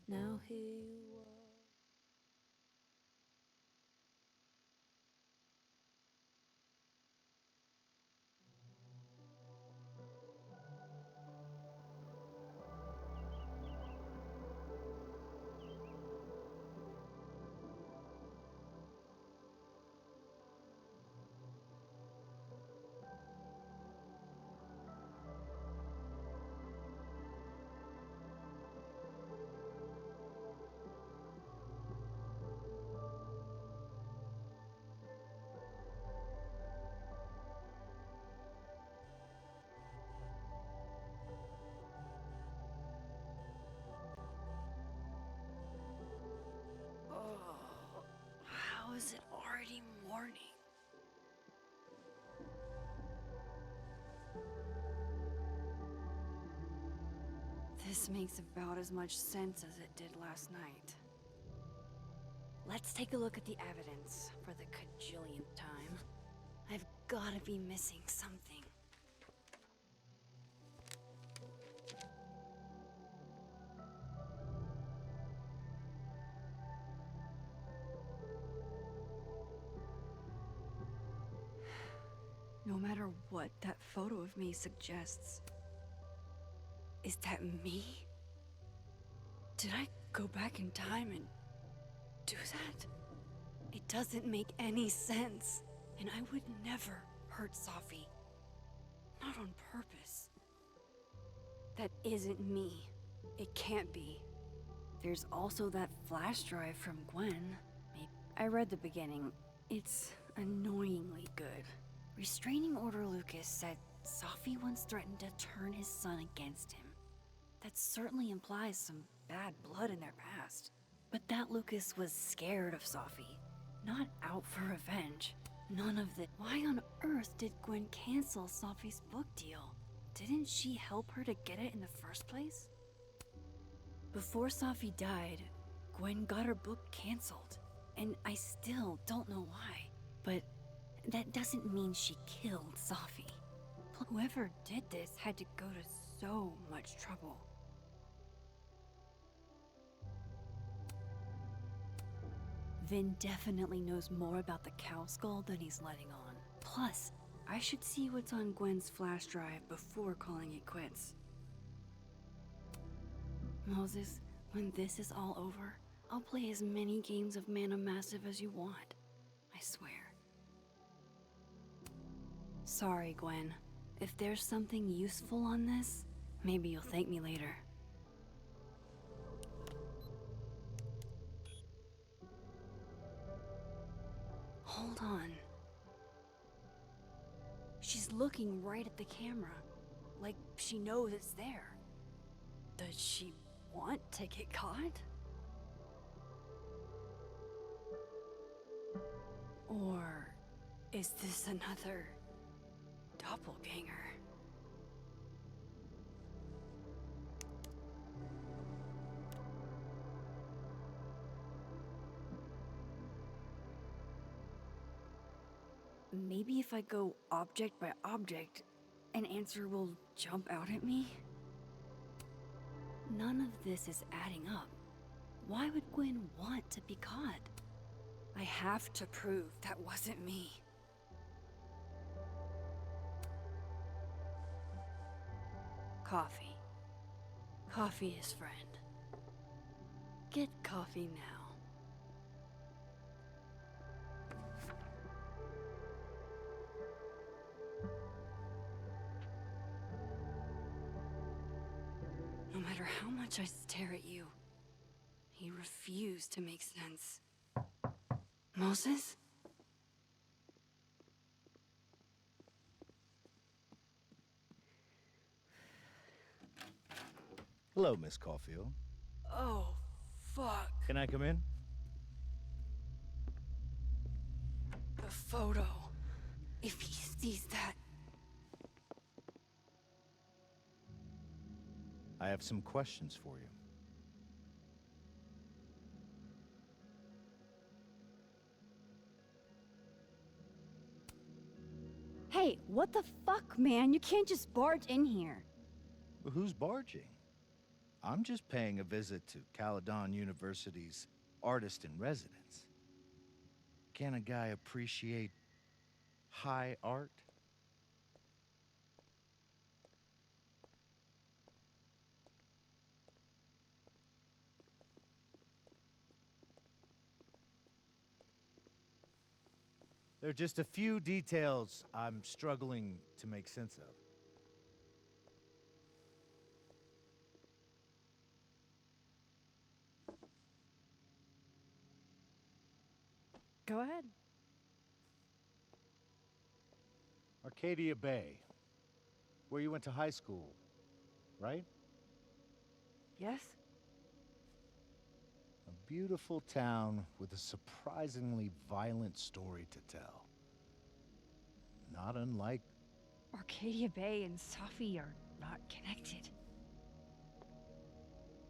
Now here you are. Oh, how is it already morning? This makes about as much sense as it did last night. Let's take a look at the evidence for the cajillionth time. I've gotta be missing something. No matter what that photo of me suggests, is that me? Did I go back in time and do that? It doesn't make any sense, and I would never hurt Safi. Not on purpose. That isn't me. It can't be. There's also that flash drive from Gwen. I read the beginning. It's annoyingly good. Restraining Order Lucas said Safi once threatened to turn his son against him. That certainly implies some bad blood in their past. But that Lucas was scared of Safi, not out for revenge. None of the— Why on earth did Gwen cancel Safi's book deal? Didn't she help her to get it in the first place? Before Safi died, Gwen got her book canceled, and I still don't know why. But that doesn't mean she killed Safi. Whoever did this had to go to so much trouble. Vin definitely knows more about the cow skull than he's letting on. Plus, I should see what's on Gwen's flash drive before calling it quits. Moses, when this is all over, I'll play as many games of Mana Massive as you want. I swear. Sorry, Gwen. If there's something useful on this, maybe you'll thank me later. Hold on. She's looking right at the camera, like she knows it's there. Does she want to get caught? Or is this another doppelganger? Maybe if I go object by object, an answer will jump out at me? None of this is adding up. Why would Gwen want to be caught? I have to prove that wasn't me. Coffee. Coffee is friend. Get coffee now. No matter how much I stare at you, you refuse to make sense. Moses? Hello, Miss Caulfield. Oh, fuck. Can I come in? The photo. If he sees that. I have some questions for you. Hey, what the fuck, man? You can't just barge in here. Well, who's barging? I'm just paying a visit to Caledon University's artist in residence. Can a guy appreciate high art? There are just a few details I'm struggling to make sense of. Go ahead. Arcadia Bay, where you went to high school, right? Yes? A beautiful town with a surprisingly violent story to tell. Not unlike... Arcadia Bay and Safi are not connected.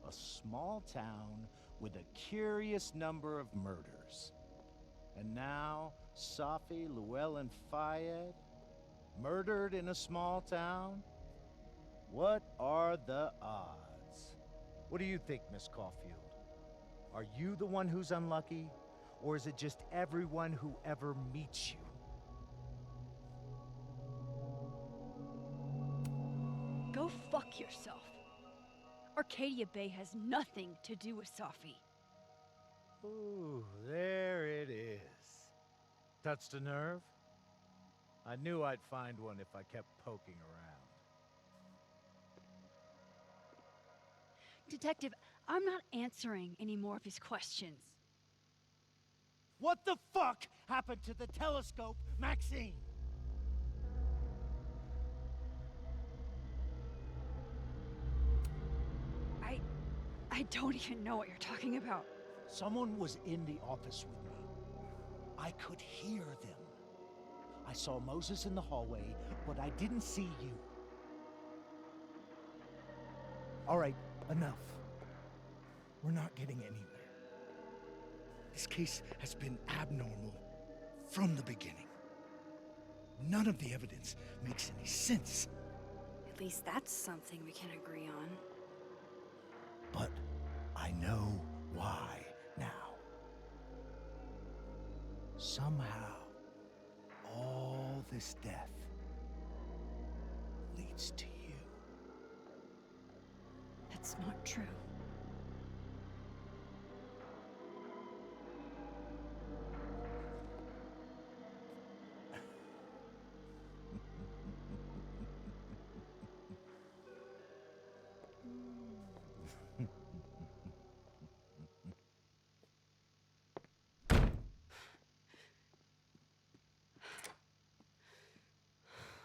a small town with a curious number of murders. And now, Safi, Llewellyn Fayed, murdered in a small town? What are the odds? What do you think, Miss Caulfield? Are you the one who's unlucky? Or is it just everyone who ever meets you? Go fuck yourself. Arcadia Bay has nothing to do with Safi. Ooh, there it is. Touched a nerve? I knew I'd find one if I kept poking around. Detective, I'm not answering any more of his questions. What the fuck happened to the telescope, Maxine? I don't even know what you're talking about. Someone was in the office with me. I could hear them. I saw Moses in the hallway, but I didn't see you. All right, enough. We're not getting anywhere. This case has been abnormal from the beginning. None of the evidence makes any sense. At least that's something we can agree on. But I know why now. Somehow, all this death leads to you. That's not true.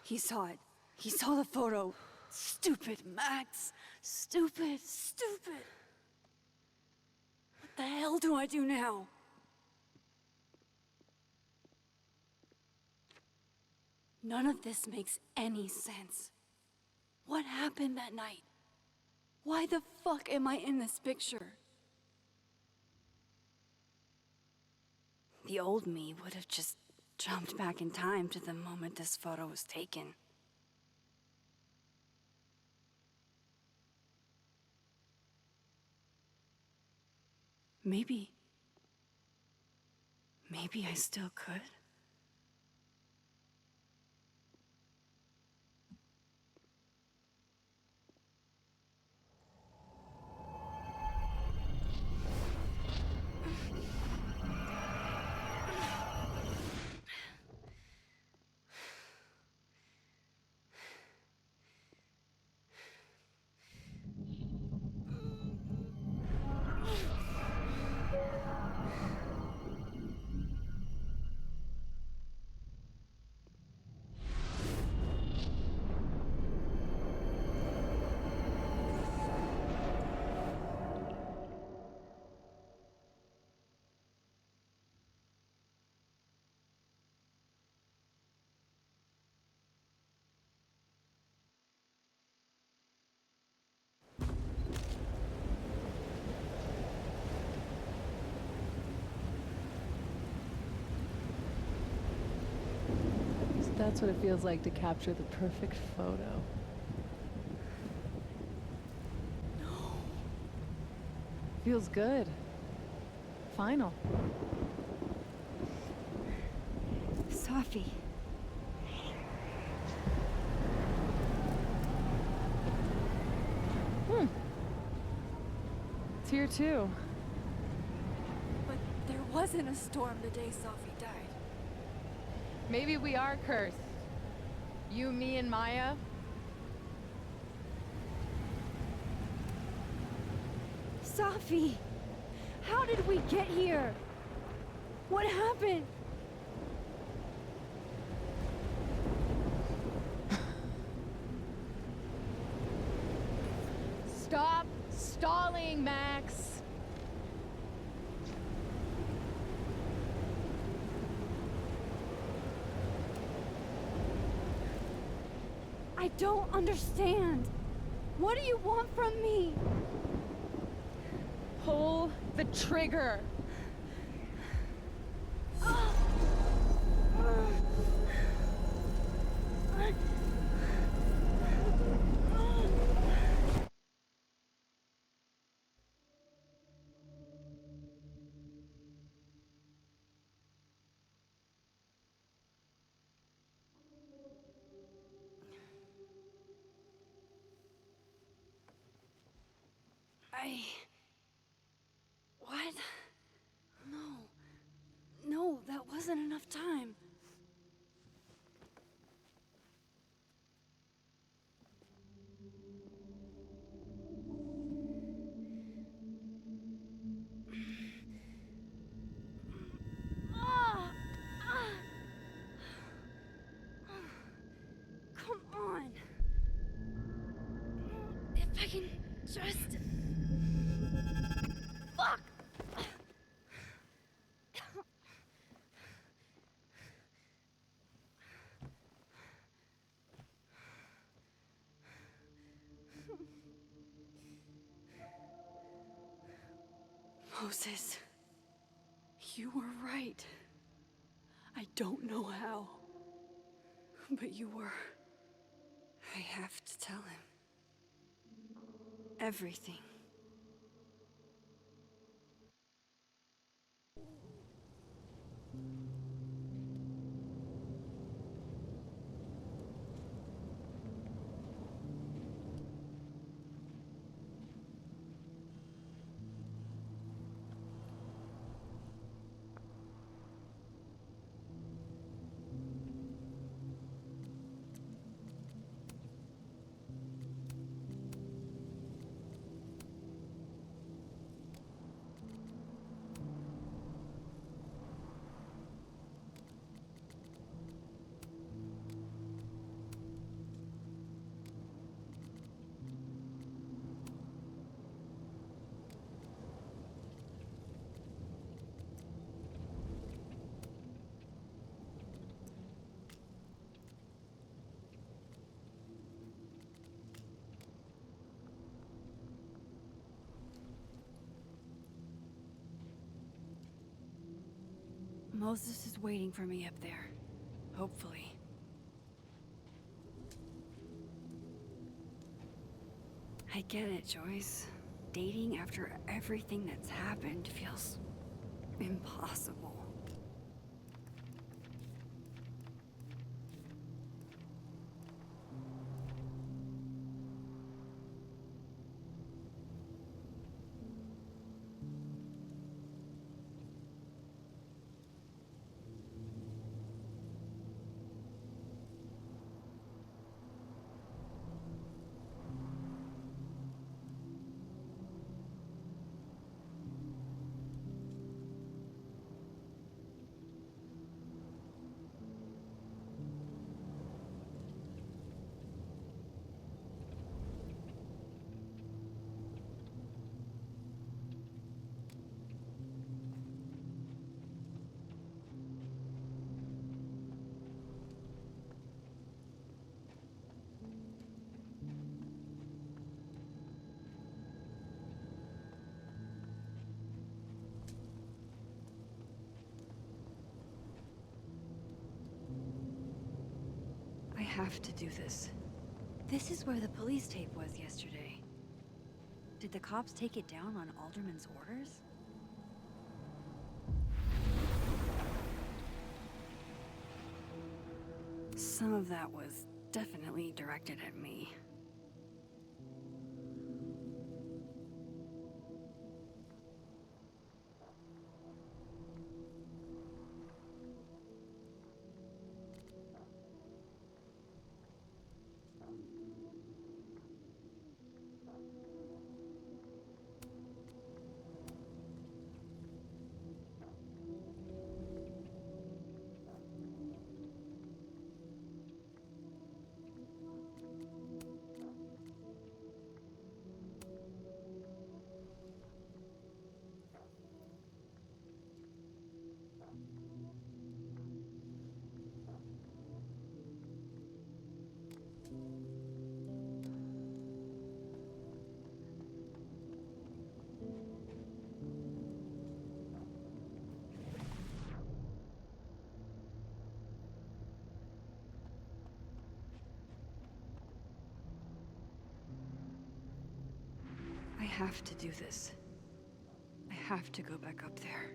He saw it. He saw the photo. Stupid, Max. Stupid, stupid. What the hell do I do now? None of this makes any sense. What happened that night? Why the fuck am I in this picture? The old me would have just jumped back in time to the moment this photo was taken. Maybe I still could. So that's what it feels like to capture the perfect photo. No. Feels good. Final. Sophie. It's here too. But there wasn't a storm the day Sophie died. Maybe we are cursed. You, me, and Maya. Sophie! How did we get here? What happened? Stop stalling, Max. I don't understand. What do you want from me? Pull the trigger. What? No. No, that wasn't enough time. Come on. If I can just... Fuck! Moses, you were right. I don't know how, but you were. I have to tell him. Everything. Moses is waiting for me up there. Hopefully. I get it, Joyce. Dating after everything that's happened feels impossible. I have to do this. This is where the police tape was yesterday. Did the cops take it down on Alderman's orders? Some of that was definitely directed at me. I have to do this. I have to go back up there.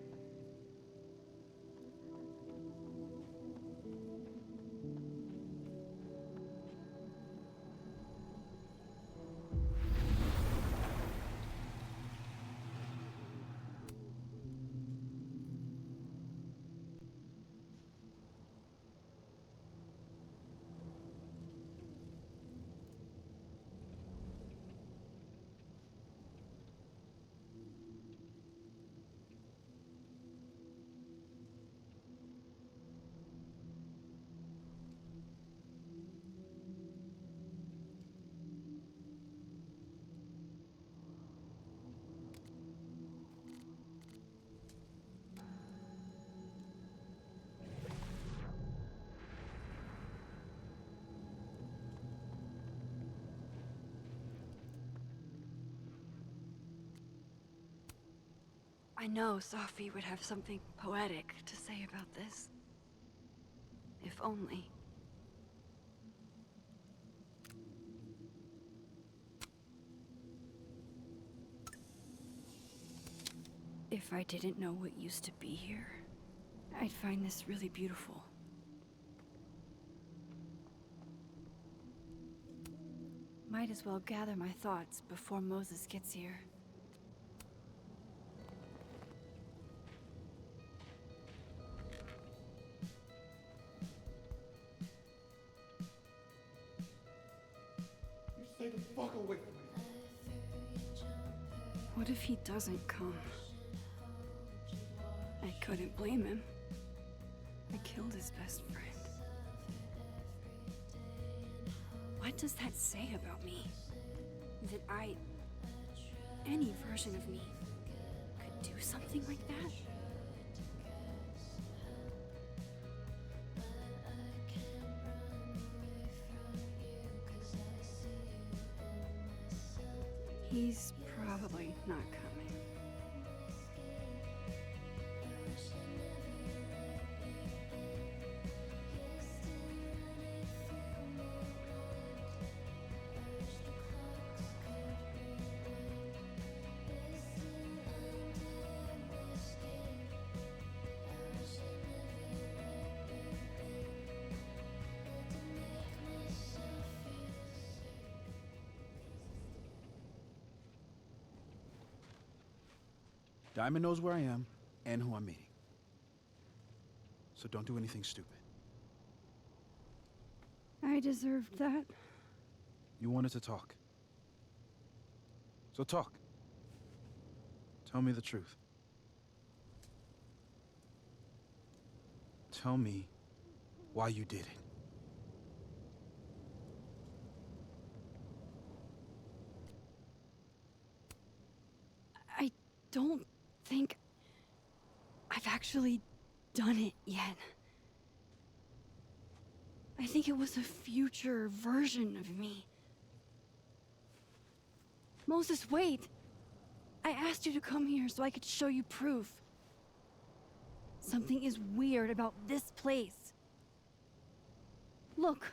I know Safi would have something poetic to say about this. If only. If I didn't know what used to be here, I'd find this really beautiful. Might as well gather my thoughts before Moses gets here. Stay the fuck away from me. What if he doesn't come? I couldn't blame him. I killed his best friend. What does that say about me? That any version of me, could do something like that? He's probably not coming. Diamond knows where I am and who I'm meeting. So don't do anything stupid. I deserved that. You wanted to talk. So talk. Tell me the truth. Tell me why you did it. I don't think I've actually done it yet. I think it was a future version of me. Moses, wait! I asked you to come here so I could show you proof. Something is weird about this place. Look.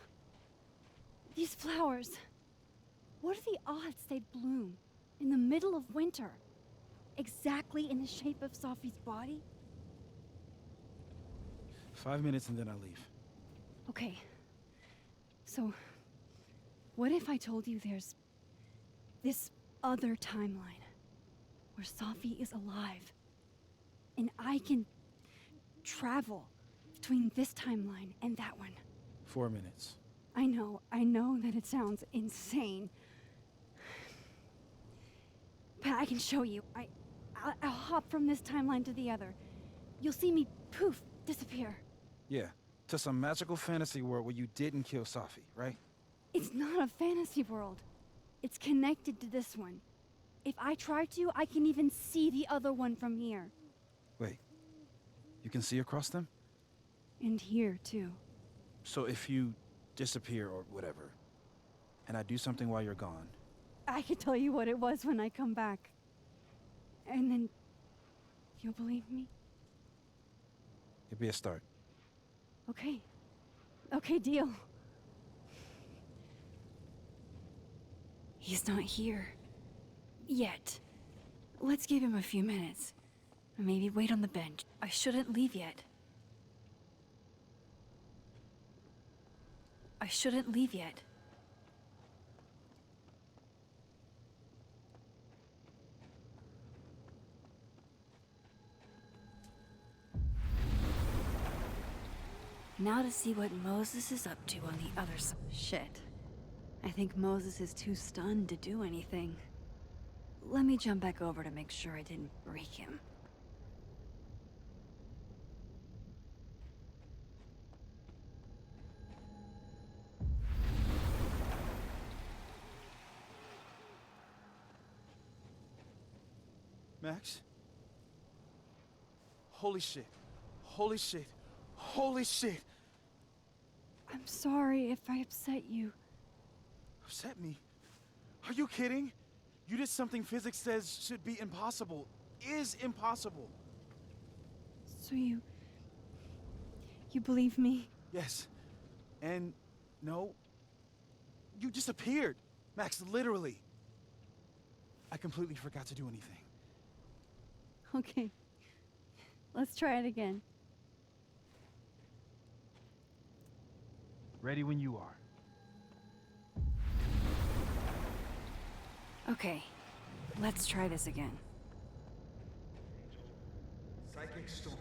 These flowers. What are the odds they'd bloom in the middle of winter, exactly in the shape of Sophie's body? 5 minutes and then I leave. Okay. So, what if I told you there's this other timeline where Sophie is alive, and I can travel between this timeline and that one? 4 minutes. I know that it sounds insane. But I can show you. I'll hop from this timeline to the other. You'll see me, poof, disappear. Yeah, to some magical fantasy world where you didn't kill Safi, right? It's not a fantasy world. It's connected to this one. If I try to, I can even see the other one from here. Wait, you can see across them? And here, too. So if you disappear or whatever, and I do something while you're gone, I can tell you what it was when I come back. And then you'll believe me? it'd be a start. Okay. Okay, deal. He's not here. Yet. Let's give him a few minutes. Maybe wait on the bench. I shouldn't leave yet. I shouldn't leave yet. Now to see what Moses is up to on the other side. Shit. I think Moses is too stunned to do anything. Let me jump back over to make sure I didn't break him. Max? Holy shit. Holy shit. Holy shit! I'm sorry if I upset you. Upset me? Are you kidding? You did something physics says should be impossible. Is impossible. So you believe me? Yes. And no, you disappeared. Max, literally. I completely forgot to do anything. Okay. Let's try it again. Ready when you are. Okay. Let's try this again. Psychic storm.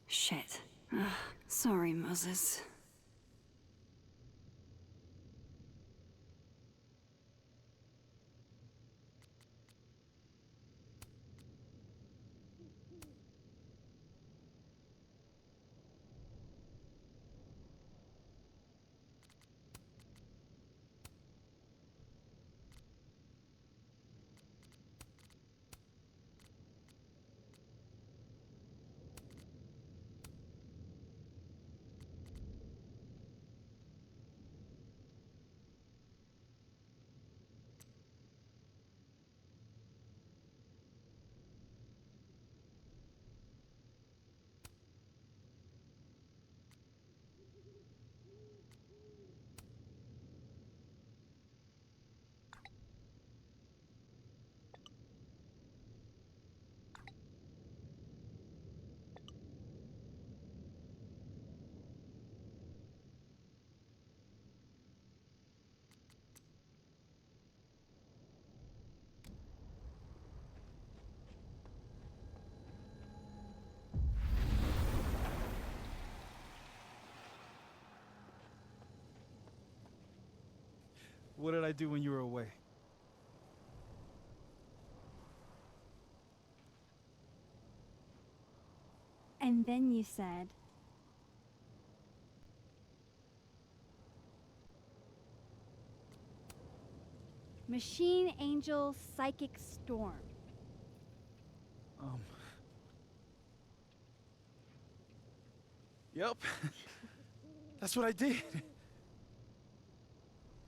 Shit. Ugh, sorry, Moses. What did I do when you were away? And then you said... Machine Angel Psychic Storm. Yep. That's what I did.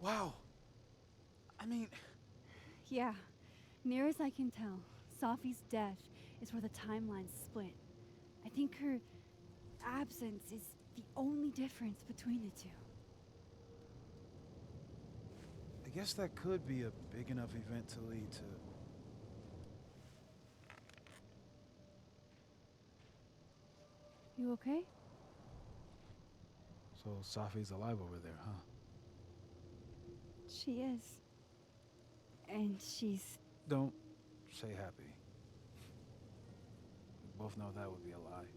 Wow. I mean... Yeah. Near as I can tell, Safi's death is where the timelines split. I think her absence is the only difference between the two. I guess that could be a big enough event to lead to... You okay? So Safi's alive over there, huh? She is. And she's... Don't say happy. We both know that would be a lie.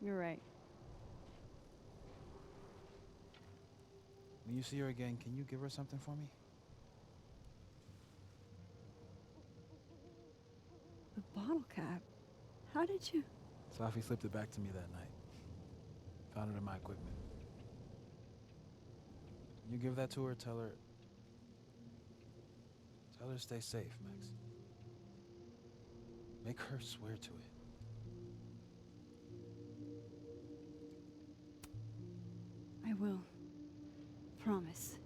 You're right. When you see her again, can you give her something for me? The bottle cap? How did you... Safi slipped it back to me that night. Found it in my equipment. You give that to her, tell her to stay safe, Max. Make her swear to it. I will. Promise.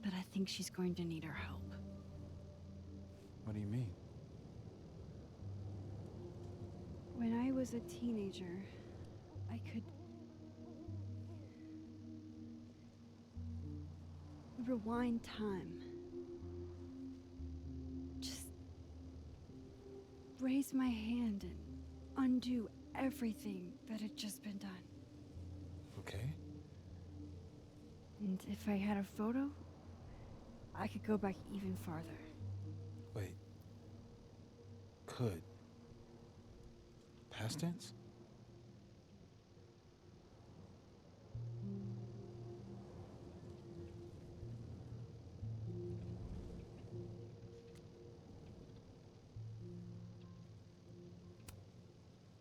But I think she's going to need our help. What do you mean? When I was a teenager, I could rewind time. Just raise my hand and undo everything that had just been done. Okay. And if I had a photo, I could go back even farther. Wait. Could. Past tense?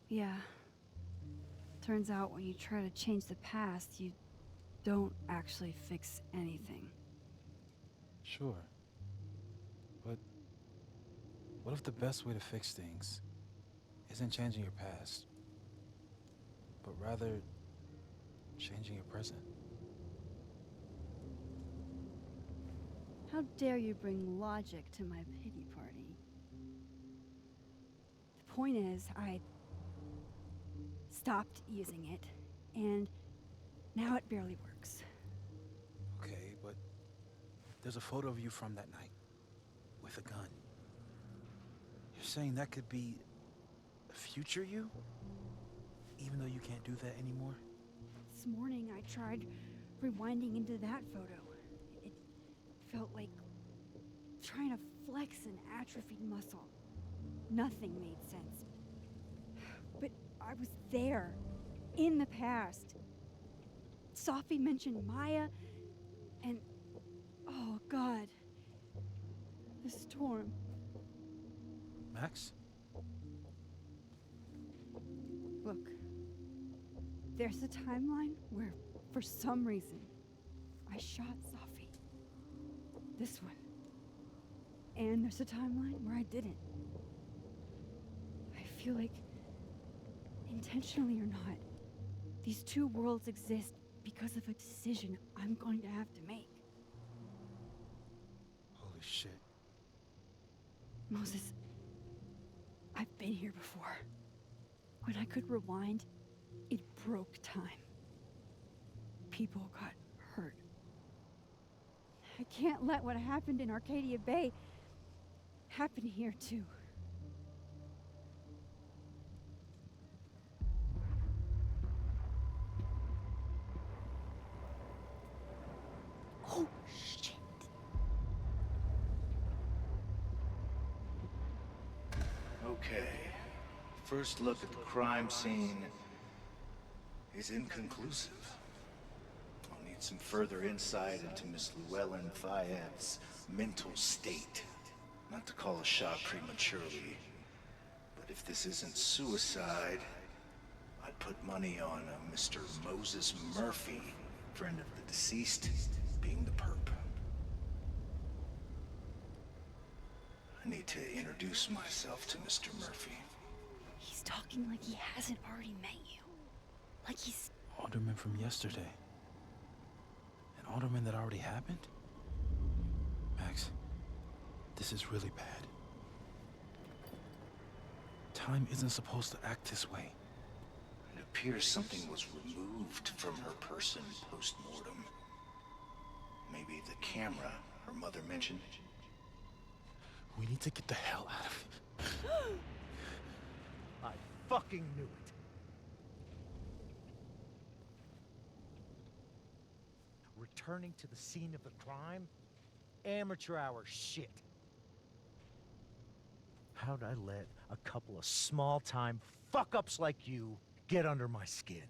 Yeah. Turns out when you try to change the past, you don't actually fix anything. Sure. But what if the best way to fix things isn't changing your past, but rather changing your present? How dare you bring logic to my pity party? The point is, I stopped using it, and now it barely works. Okay, but there's a photo of you from that night, with a gun. You're saying that could be a future you? Even though you can't do that anymore? This morning I tried rewinding into that photo. It felt like trying to flex an atrophied muscle. Nothing made sense. But I was there, in the past. Safi mentioned Maya, and oh God, the storm. Max? Look, there's a timeline where, for some reason, I shot Safi. This one. And there's a timeline where I didn't. I feel like, intentionally or not, these two worlds exist because of a decision I'm going to have to make. Holy shit. Moses, I've been here before. When I could rewind, it broke time. People got hurt. I can't let what happened in Arcadia Bay happen here too. Oh, shit. Okay. First look at the crime scene is inconclusive. I'll need some further insight into Miss Llewellyn Fayette's mental state. Not to call a shot prematurely, but if this isn't suicide, I'd put money on a Mr. Moses Murphy, friend of the deceased, being the perp. I need to introduce myself to Mr. Murphy. He's talking like he hasn't already met you. Like he's... Alderman from yesterday. An alderman that already happened? Max, this is really bad. Time isn't supposed to act this way. appears something was removed from her person post-mortem. Maybe the camera her mother mentioned. We need to get the hell out of here. I fucking knew it. Returning to the scene of the crime? Amateur hour shit. How'd I let a couple of small-time fuck-ups like you get under my skin?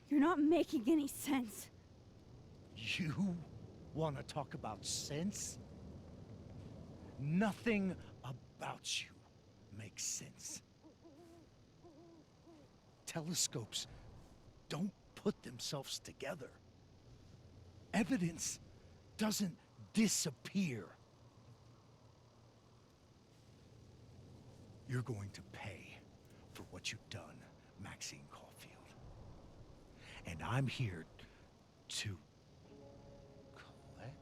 You're not making any sense. You want to talk about sense? Nothing about you makes sense. Telescopes don't put themselves together. Evidence doesn't disappear. You're going to pay for what you've done, Maxine Caulfield. And I'm here to collect.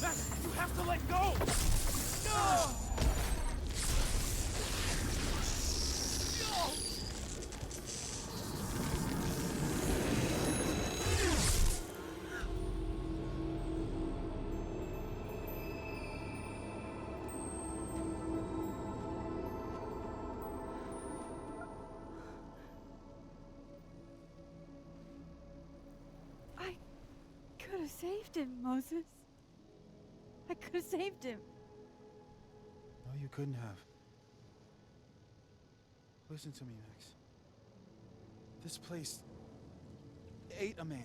Max, you have to let go! I could have saved him, Moses. I could have saved him. No, you couldn't have. Listen to me, Max. This place ate a man.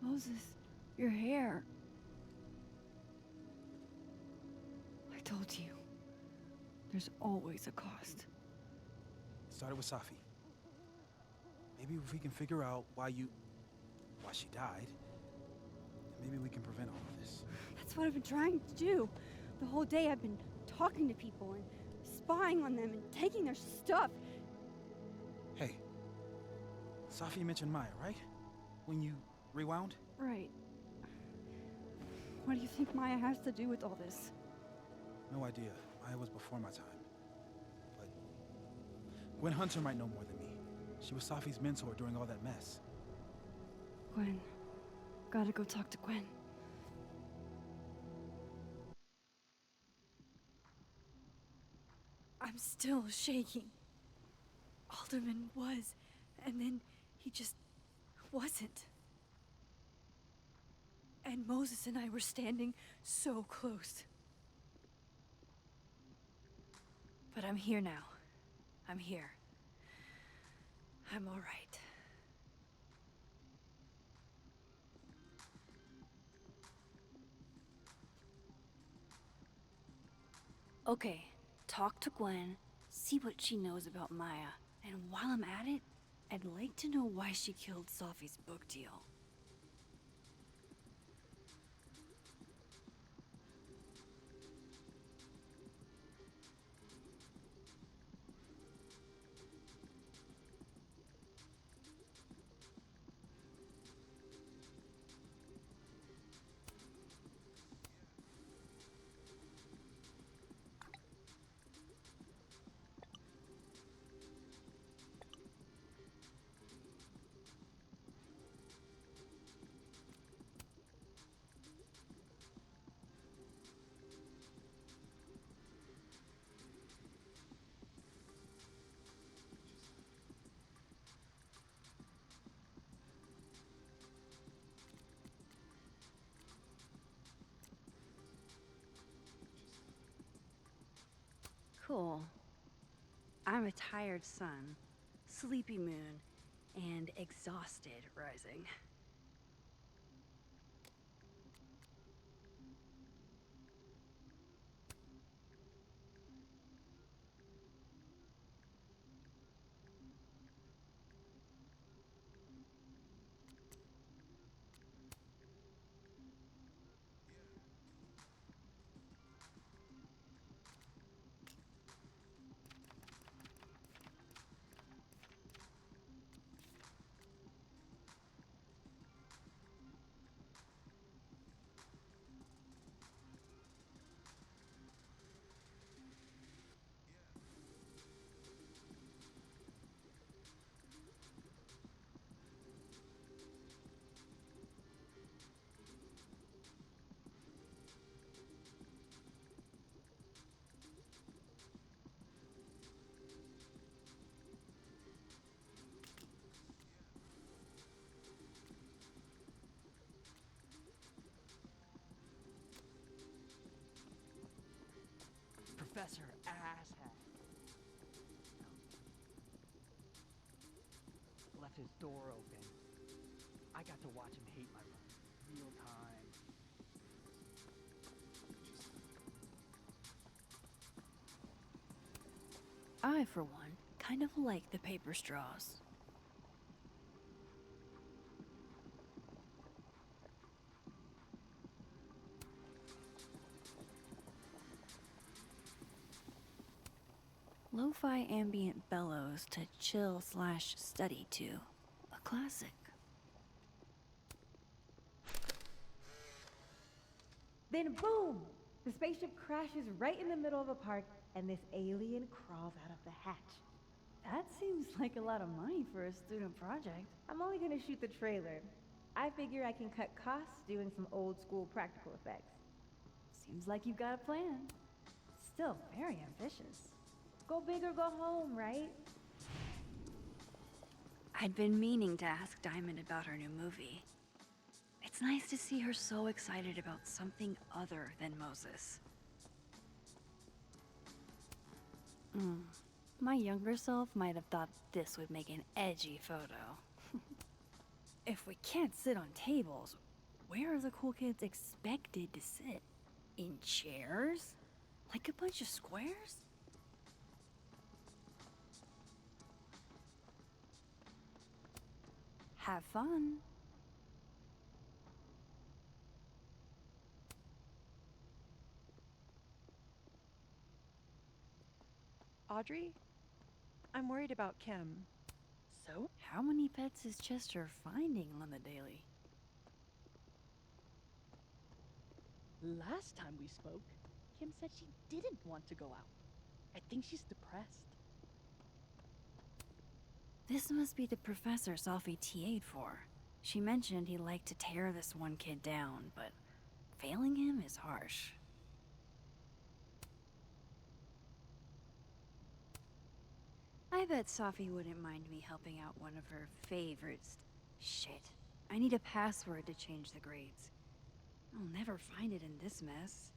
Moses, your hair. I told you. There's always a cost. Started with Safi. Maybe if we can figure out why she died, maybe we can prevent all of this. That's what I've been trying to do. The whole day I've been talking to people and spying on them and taking their stuff. Hey, Safi mentioned Maya, right? When you rewound? Right. What do you think Maya has to do with all this? No idea. Maya was before my time. But Gwen Hunter might know more than me. She was Safi's mentor during all that mess. Gwen. Gotta go talk to Gwen. I'm still shaking. Alderman was, and then he just wasn't. And Moses and I were standing so close. But I'm here now. I'm here. I'm all right. Okay, talk to Gwen, see what she knows about Maya, and while I'm at it, I'd like to know why she killed Safi's book deal. Cool. I'm a tired sun, sleepy moon, and exhausted rising. Professor Asshat left his door open. I got to watch him hate my run real time. I, for one, kind of like the paper straws. Lo-fi ambient bellows to chill/study to. A classic. Then boom! The spaceship crashes right in the middle of a park, and this alien crawls out of the hatch. That seems like a lot of money for a student project. I'm only gonna shoot the trailer. I figure I can cut costs doing some old school practical effects. Seems like you've got a plan. Still very ambitious. Go big or go home, right? I'd been meaning to ask Diamond about her new movie. It's nice to see her so excited about something other than Moses. My younger self might have thought this would make an edgy photo. If we can't sit on tables, where are the cool kids expected to sit? In chairs? Like a bunch of squares? Have fun. Audrey? I'm worried about Kim. So, how many pets is Chester finding on the daily? Last time we spoke, Kim said she didn't want to go out. I think she's depressed. This must be the professor Sophie TA'd for. She mentioned he liked to tear this one kid down, but failing him is harsh. I bet Sophie wouldn't mind me helping out one of her favorites. Shit. I need a password to change the grades. I'll never find it in this mess.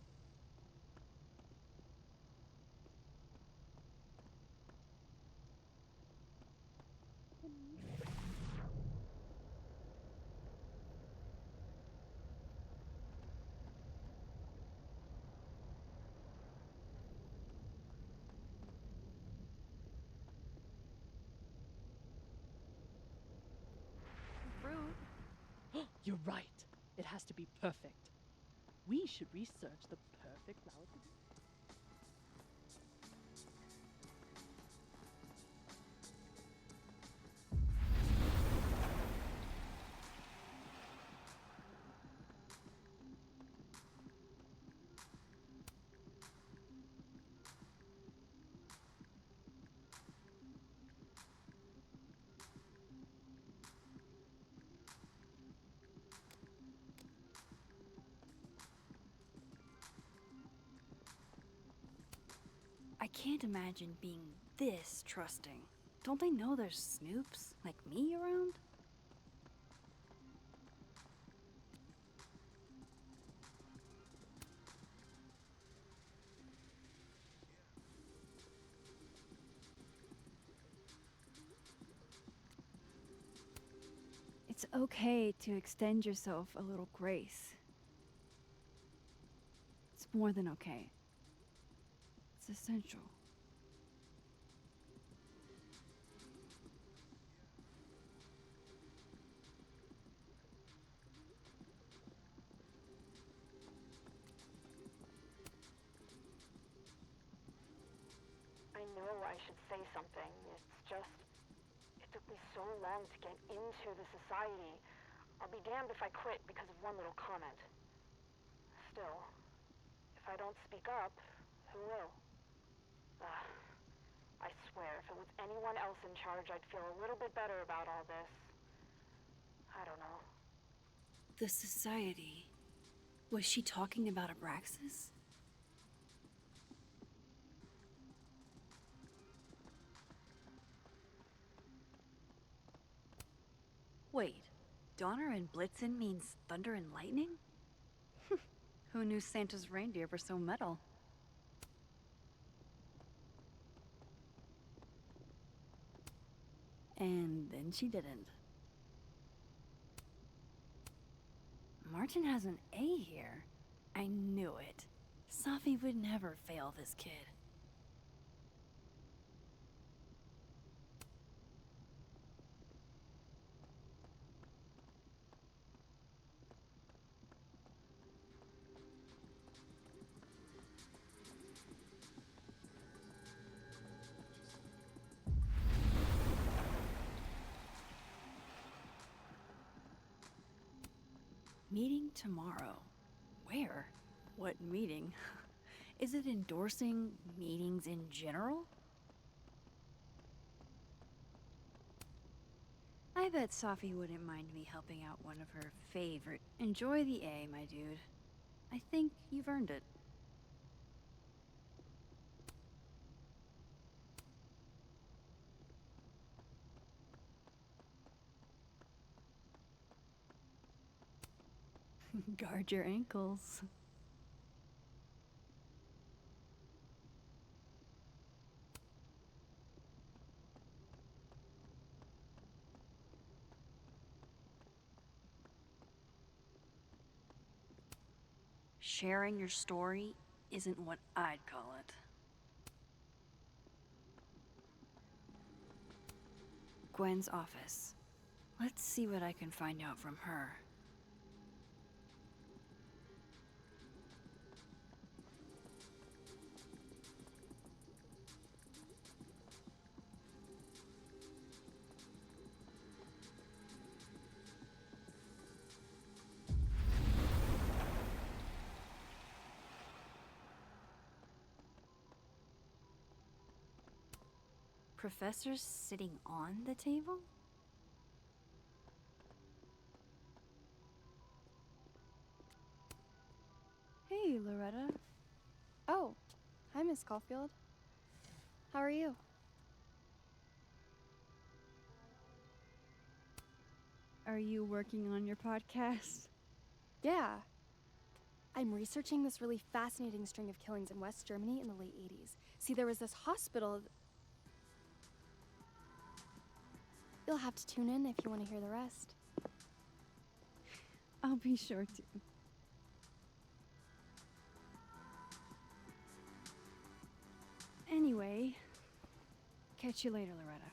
Rude. You're right. It has to be perfect. We should research the perfect flower to do. I can't imagine being this trusting. Don't they know there's snoops like me around? It's okay to extend yourself a little grace. It's more than okay. It's essential. I know I should say something. It's just, it took me so long to get into the society. I'll be damned if I quit because of one little comment. Still, if I don't speak up, who will? I swear, if it was anyone else in charge, I'd feel a little bit better about all this. I don't know. The society. Was she talking about Abraxas? Wait, Donner and Blitzen means thunder and lightning? Who knew Santa's reindeer were so metal? And then she didn't. Martin has an A here. I knew it. Sophie would never fail this kid. Meeting tomorrow. Where? What meeting? Is it endorsing meetings in general? I bet Sophie wouldn't mind me helping out one of her favorite. Enjoy the A, my dude. I think you've earned it. Guard your ankles. Sharing your story isn't what I'd call it. Gwen's office. Let's see what I can find out from her. professors sitting on the table? Hey, Loretta. Oh, hi, Miss Caulfield. How are you? Are you working on your podcast? Yeah. I'm researching this really fascinating string of killings in West Germany in the late 80s. See, there was this hospital. You'll have to tune in if you want to hear the rest. I'll be sure to. Anyway, catch you later, Loretta.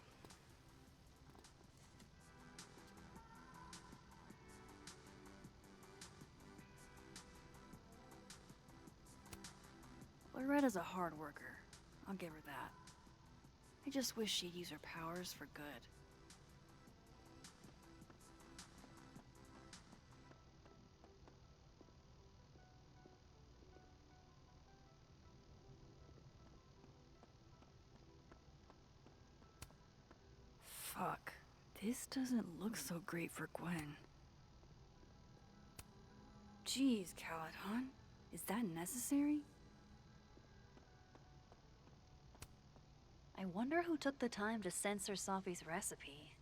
Loretta's a hard worker. I'll give her that. I just wish she'd use her powers for good. Fuck. This doesn't look so great for Gwen. Jeez, Caladon. Is that necessary? I wonder who took the time to censor Sophie's recipe.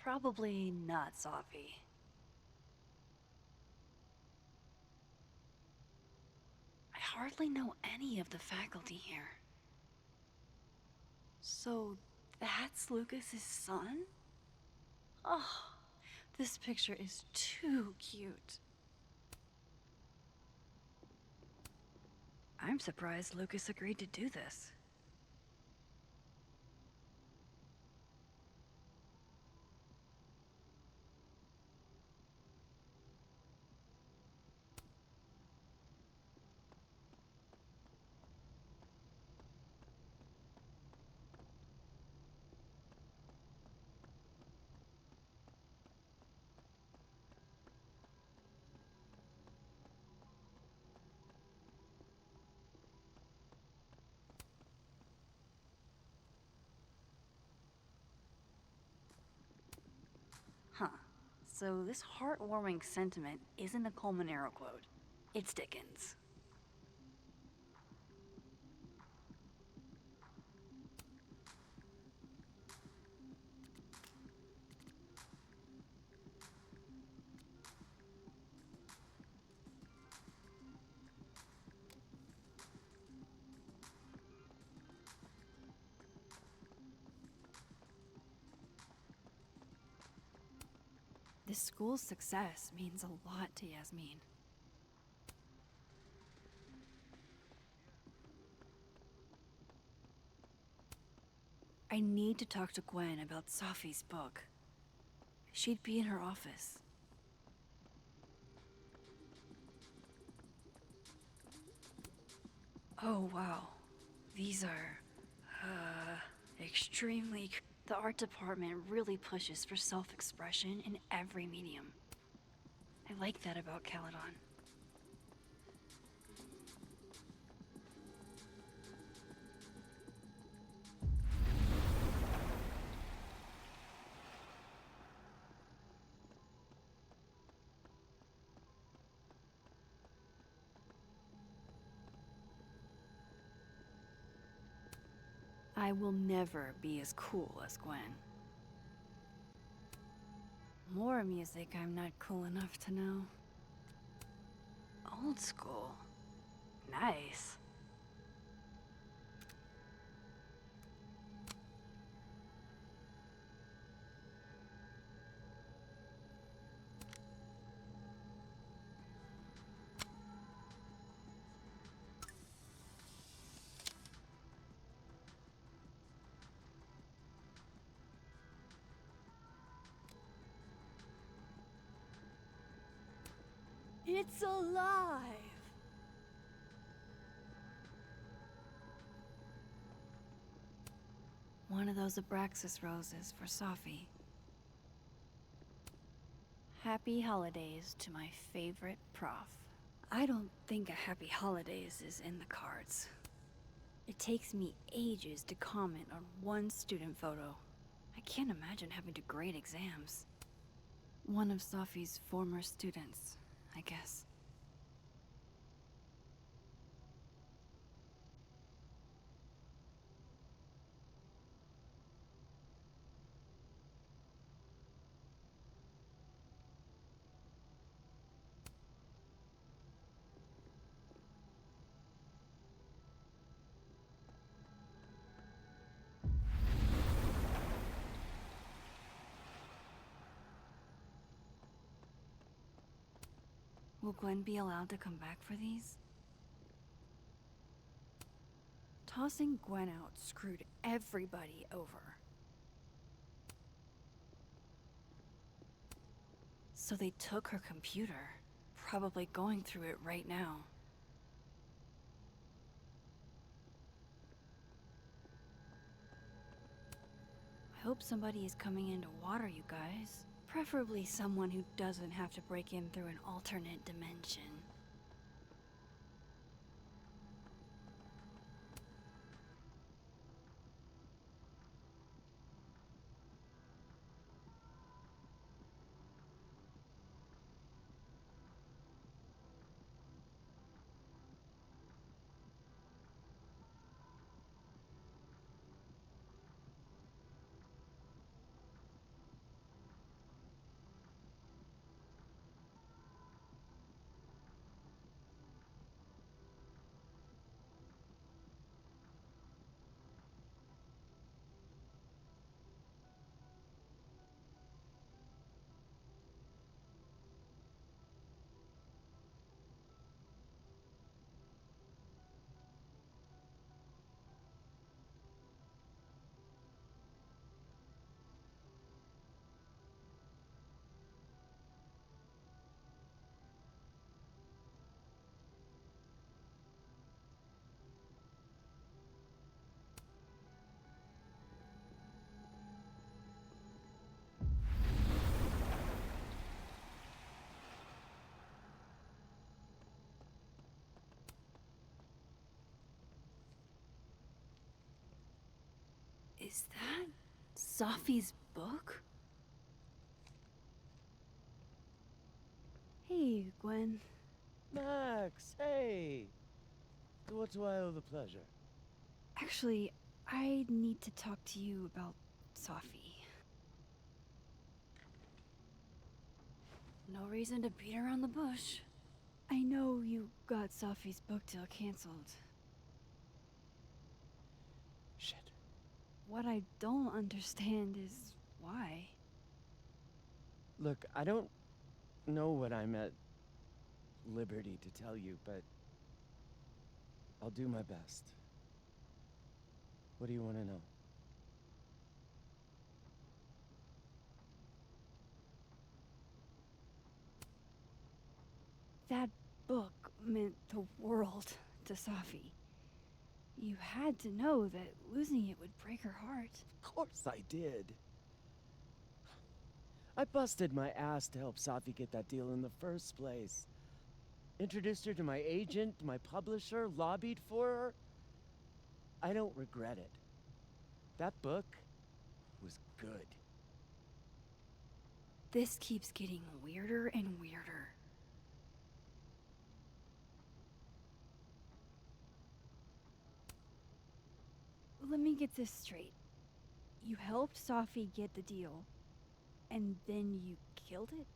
Probably not Sophie. I hardly know any of the faculty here. So that's Lucas's son? Oh, this picture is too cute. I'm surprised Lucas agreed to do this. Huh. So this heartwarming sentiment isn't a Colmenero quote. It's Dickens. This school's success means a lot to Yasmin. I need to talk to Gwen about Sophie's book. She'd be in her office. Oh, wow. These are, extremely... The art department really pushes for self-expression in every medium. I like that about Caladon. I will never be as cool as Gwen. More music I'm not cool enough to know. Old school. Nice. It's alive! One of those Abraxas roses for Sophie. Happy holidays to my favorite prof. I don't think a happy holidays is in the cards. It takes me ages to comment on one student photo. I can't imagine having to grade exams. One of Safi's former students, I guess. Will Gwen be allowed to come back for these? Tossing Gwen out screwed everybody over. So they took her computer, probably going through it right now. I hope somebody is coming in to water you guys. Preferably someone who doesn't have to break in through an alternate dimension. Is that Safi's book? Hey, Gwen. Max, hey! To what do I owe the pleasure? Actually, I need to talk to you about Safi. No reason to beat around the bush. I know you got Safi's book deal canceled. Shit. What I don't understand is why. Look, I don't know what I'm at liberty to tell you, but I'll do my best. What do you want to know? That book meant the world to Safi. You had to know that losing it would break her heart. Of course I did. I busted my ass to help Safi get that deal in the first place. Introduced her to my agent, my publisher, lobbied for her. I don't regret it. That book was good. This keeps getting weirder and weirder. Let me get this straight. You helped Safi get the deal, and then you killed it?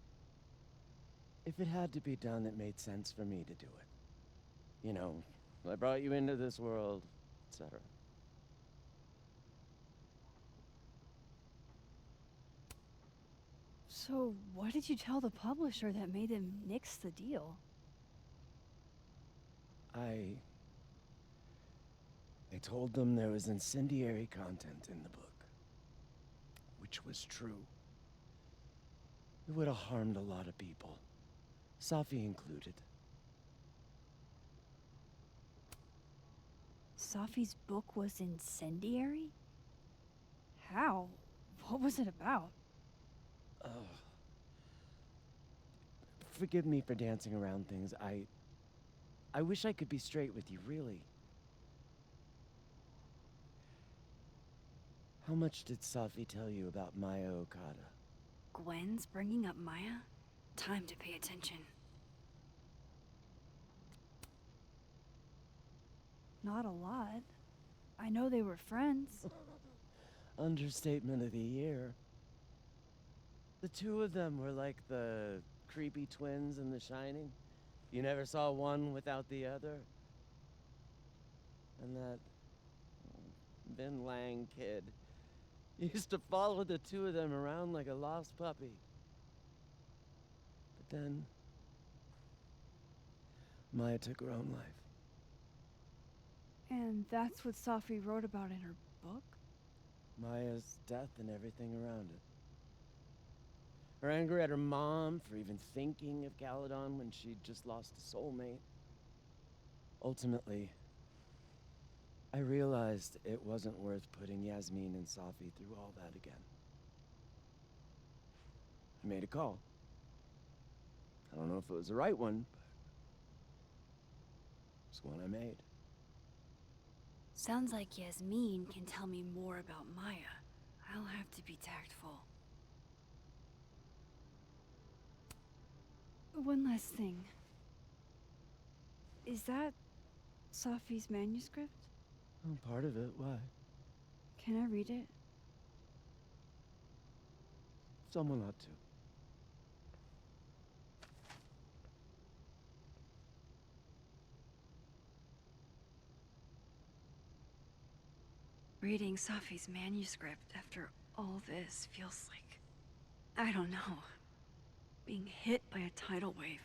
If it had to be done, it made sense for me to do it. You know, I brought you into this world, etc. So, what did you tell the publisher that made them nix the deal? I told them there was incendiary content in the book, which was true. It would have harmed a lot of people, Safi included. Safi's book was incendiary? How? What was it about? Forgive me for dancing around things. I wish I could be straight with you, really. How much did Safi tell you about Maya Okada? Gwen's bringing up Maya? Time to pay attention. Not a lot. I know they were friends. Understatement of the year. The two of them were like the creepy twins in The Shining. You never saw one without the other. And that Vin Lang kid used to follow the two of them around like a lost puppy. But then Maya took her own life. And that's what Safi wrote about in her book? Maya's death and everything around it. Her anger at her mom for even thinking of Caledon when she'd just lost a soulmate. Ultimately, I realized it wasn't worth putting Yasmin and Safi through all that again. I made a call. I don't know if it was the right one, but it's one I made. Sounds like Yasmin can tell me more about Maya. I'll have to be tactful. One last thing. Is that Safi's manuscript? Oh, part of it. Why? Can I read it? Someone ought to. Reading Safi's manuscript after all this feels like, I don't know, being hit by a tidal wave.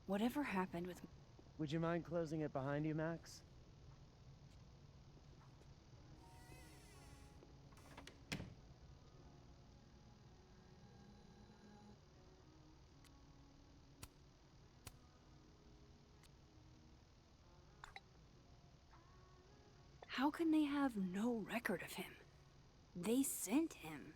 Whatever happened with... Would you mind closing it behind you, Max? How can they have no record of him? They sent him.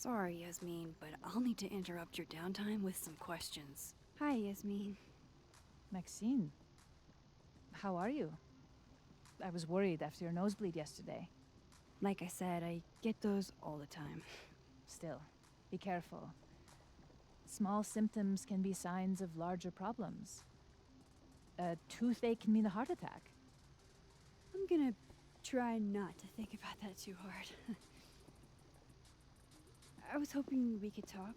Sorry, Yasmin, but I'll need to interrupt your downtime with some questions. Hi, Yasmin. Maxine, how are you? I was worried after your nosebleed yesterday. Like I said, I get those all the time. Still, be careful. Small symptoms can be signs of larger problems. A toothache can mean a heart attack. I'm gonna try not to think about that too hard. I was hoping we could talk.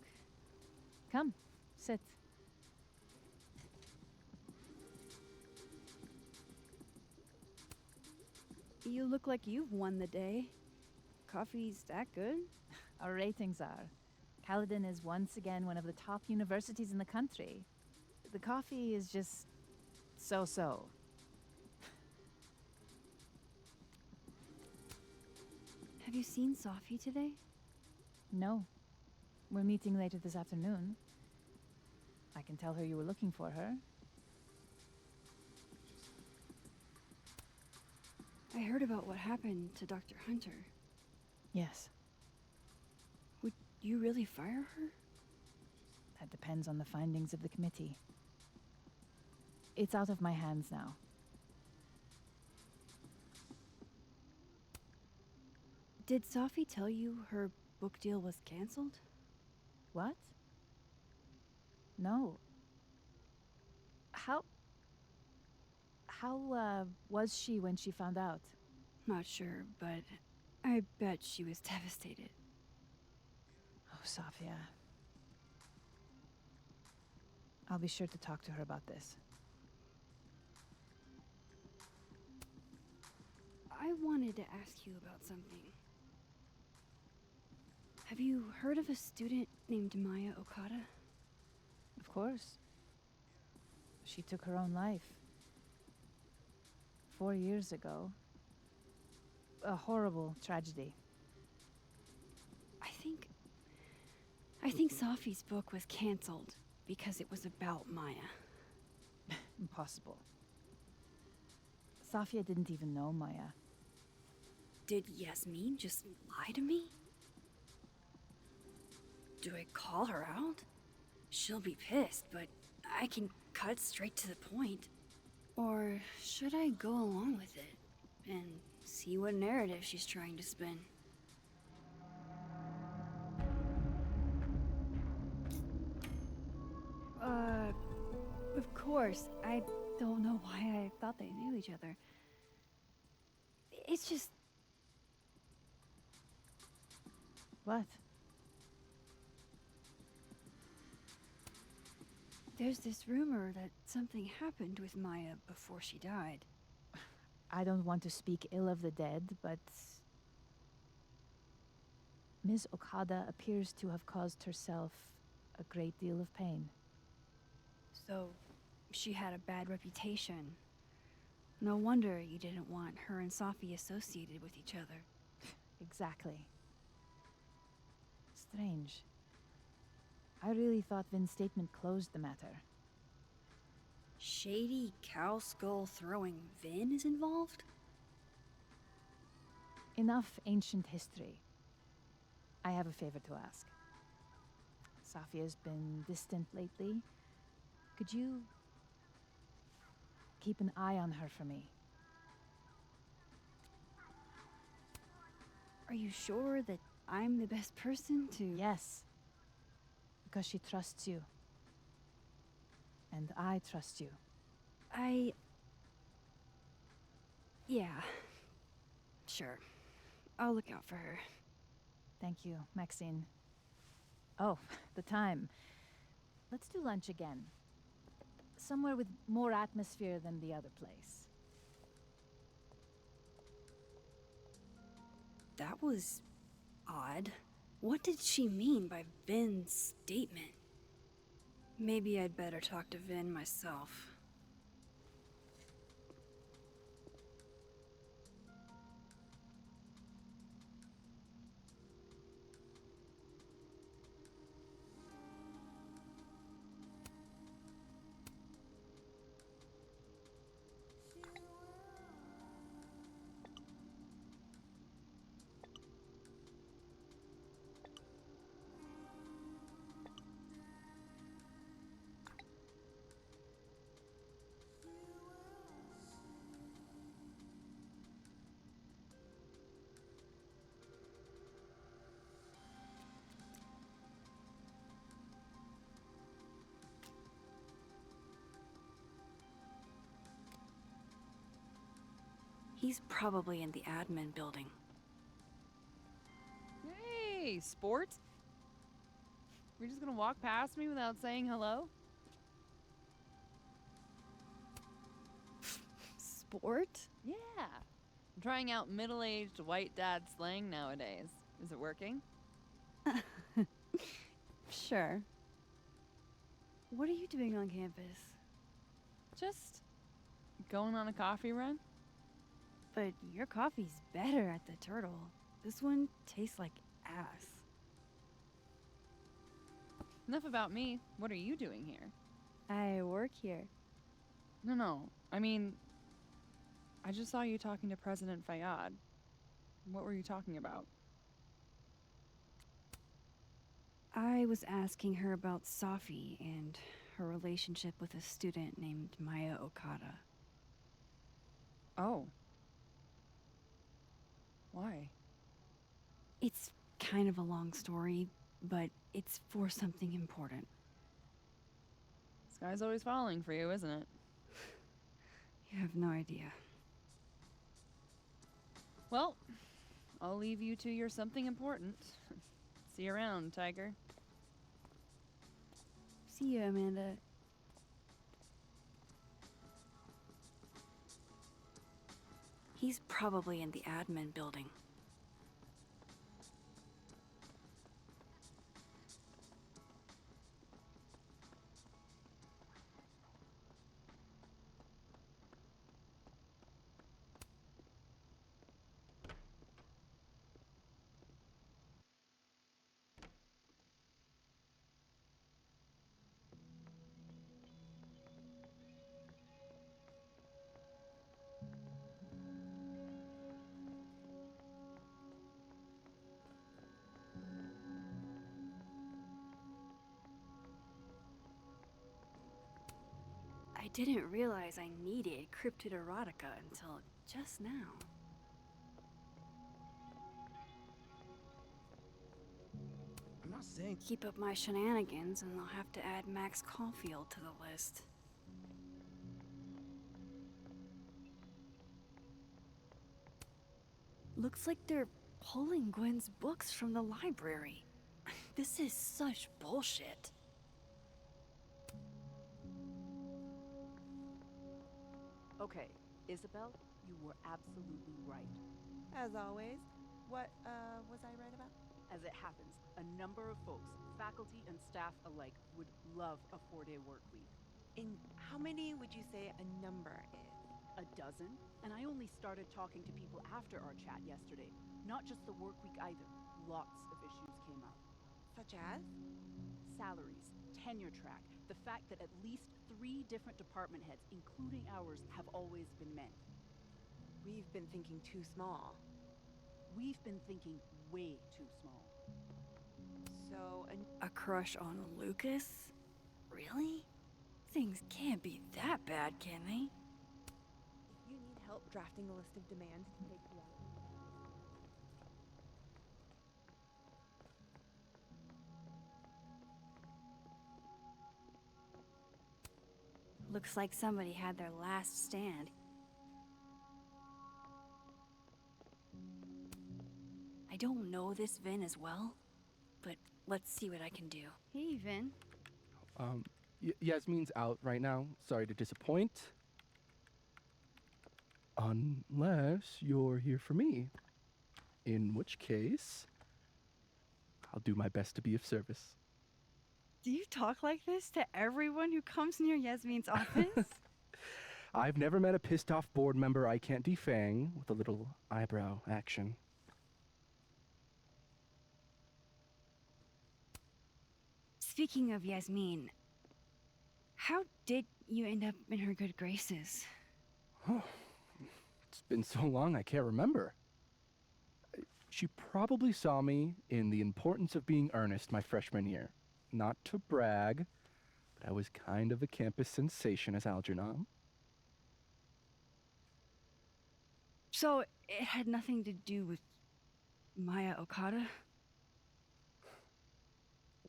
Come, sit. You look like you've won the day. Coffee's that good? Our ratings are. Caledon is once again one of the top universities in the country. The coffee is just so-so. Have you seen Safi today? No. We're meeting later this afternoon. I can tell her you were looking for her. I heard about what happened to Dr. Hunter. Yes. Would you really fire her? That depends on the findings of the committee. It's out of my hands now. Did Sophie tell you her book deal was canceled? What? No. How was she when she found out? Not sure, but I bet she was devastated. Oh, Sophia. I'll be sure to talk to her about this. I wanted to ask you about something. Have you heard of a student named Maya Okada? Of course. She took her own life. 4 years ago. A horrible tragedy. I think Sophie's book was canceled because it was about Maya. Impossible. Sophia didn't even know Maya. Did Yasmin just lie to me? Do I call her out? She'll be pissed, but I can cut straight to the point. Or should I go along with it and see what narrative she's trying to spin? Of course. I don't know why I thought they knew each other. It's just... What? There's this rumor that something happened with Maya before she died. I don't want to speak ill of the dead, but Ms. Okada appears to have caused herself a great deal of pain. So, she had a bad reputation. No wonder you didn't want her and Sophie associated with each other. Exactly. Strange. I really thought Vin's statement closed the matter. Shady cow skull throwing Vin is involved? Enough ancient history. I have a favor to ask. Sophia's been distant lately. Could you keep an eye on her for me? Are you sure that I'm the best person to... Yes. Because she trusts you. And I trust you. Yeah. Sure. I'll look out for her. Thank you, Maxine. Oh, the time. Let's do lunch again. Somewhere with more atmosphere than the other place. That was... odd. What did she mean by Vin's statement? Maybe I'd better talk to Vin myself. He's probably in the admin building. Hey, sport? You're just gonna walk past me without saying hello? Sport? Yeah. I'm trying out middle-aged white dad slang nowadays. Is it working? Sure. What are you doing on campus? Just going on a coffee run? But your coffee's better at the Turtle. This one tastes like ass. Enough about me. What are you doing here? I work here. No. I mean, I just saw you talking to President Fayyad. What were you talking about? I was asking her about Safi and her relationship with a student named Maya Okada. Oh. Why? It's kind of a long story, but it's for something important. Sky's always falling for you, isn't it? You have no idea. Well, I'll leave you to your something important. See you around, Tiger. See you, Amanda. He's probably in the admin building. I didn't realize I needed cryptid erotica until just now. I'm not saying... Keep up my shenanigans and I'll have to add Max Caulfield to the list. Looks like they're pulling Gwen's books from the library. This is such bullshit. Okay, Isabel, you were absolutely right. As always. What, was I right about? As it happens, a number of folks, faculty and staff alike, would love a 4-day work week. And how many would you say a number is? A dozen? And I only started talking to people after our chat yesterday. Not just the work week either. Lots of issues came up. Such as? Salaries, tenure track, the fact that at least 3 different department heads, including ours, have always been men. We've been thinking too small. We've been thinking way too small. So, A crush on Lucas? Really? Things can't be that bad, can they? if you need help drafting a list of demands to take the out. Looks like somebody had their last stand. I don't know this Vin as well, but let's see what I can do. Hey, Vin. Yasmin's out right now. Sorry to disappoint. Unless you're here for me. In which case, I'll do my best to be of service. Do you talk like this to everyone who comes near Yasmin's office? I've never met a pissed off board member I can't defang with a little eyebrow action. Speaking of Yasmin, how did you end up in her good graces? It's been so long I can't remember. She probably saw me in The Importance of Being Earnest my freshman year. Not to brag, but I was kind of a campus sensation as Algernon. So it had nothing to do with Maya Okada?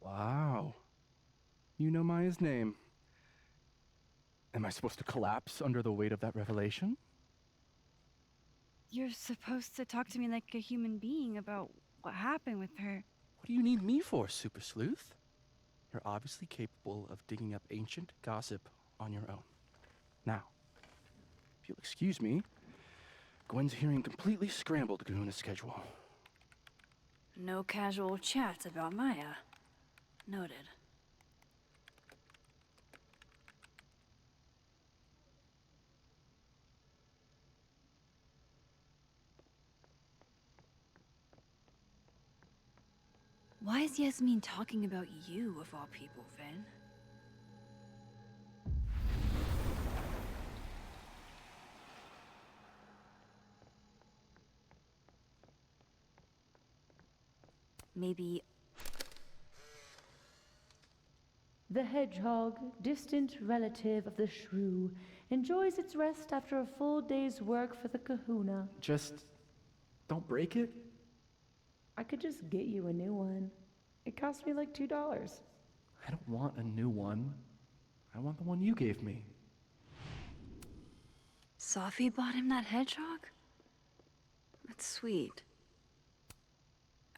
Wow. You know Maya's name. Am I supposed to collapse under the weight of that revelation? You're supposed to talk to me like a human being about what happened with her. What do you need me for, Super Sleuth? You're obviously capable of digging up ancient gossip on your own. Now, if you'll excuse me, Gwen's hearing completely scrambled Kahuna's schedule. No casual chats about Maya. Noted. Why is Yasmin talking about you, of all people, Vin? Maybe... The hedgehog, distant relative of the shrew, enjoys its rest after a full day's work for the kahuna. Just don't break it. I could just get you a new one. It cost me like $2. I don't want a new one. I want the one you gave me. Sophie bought him that hedgehog? That's sweet.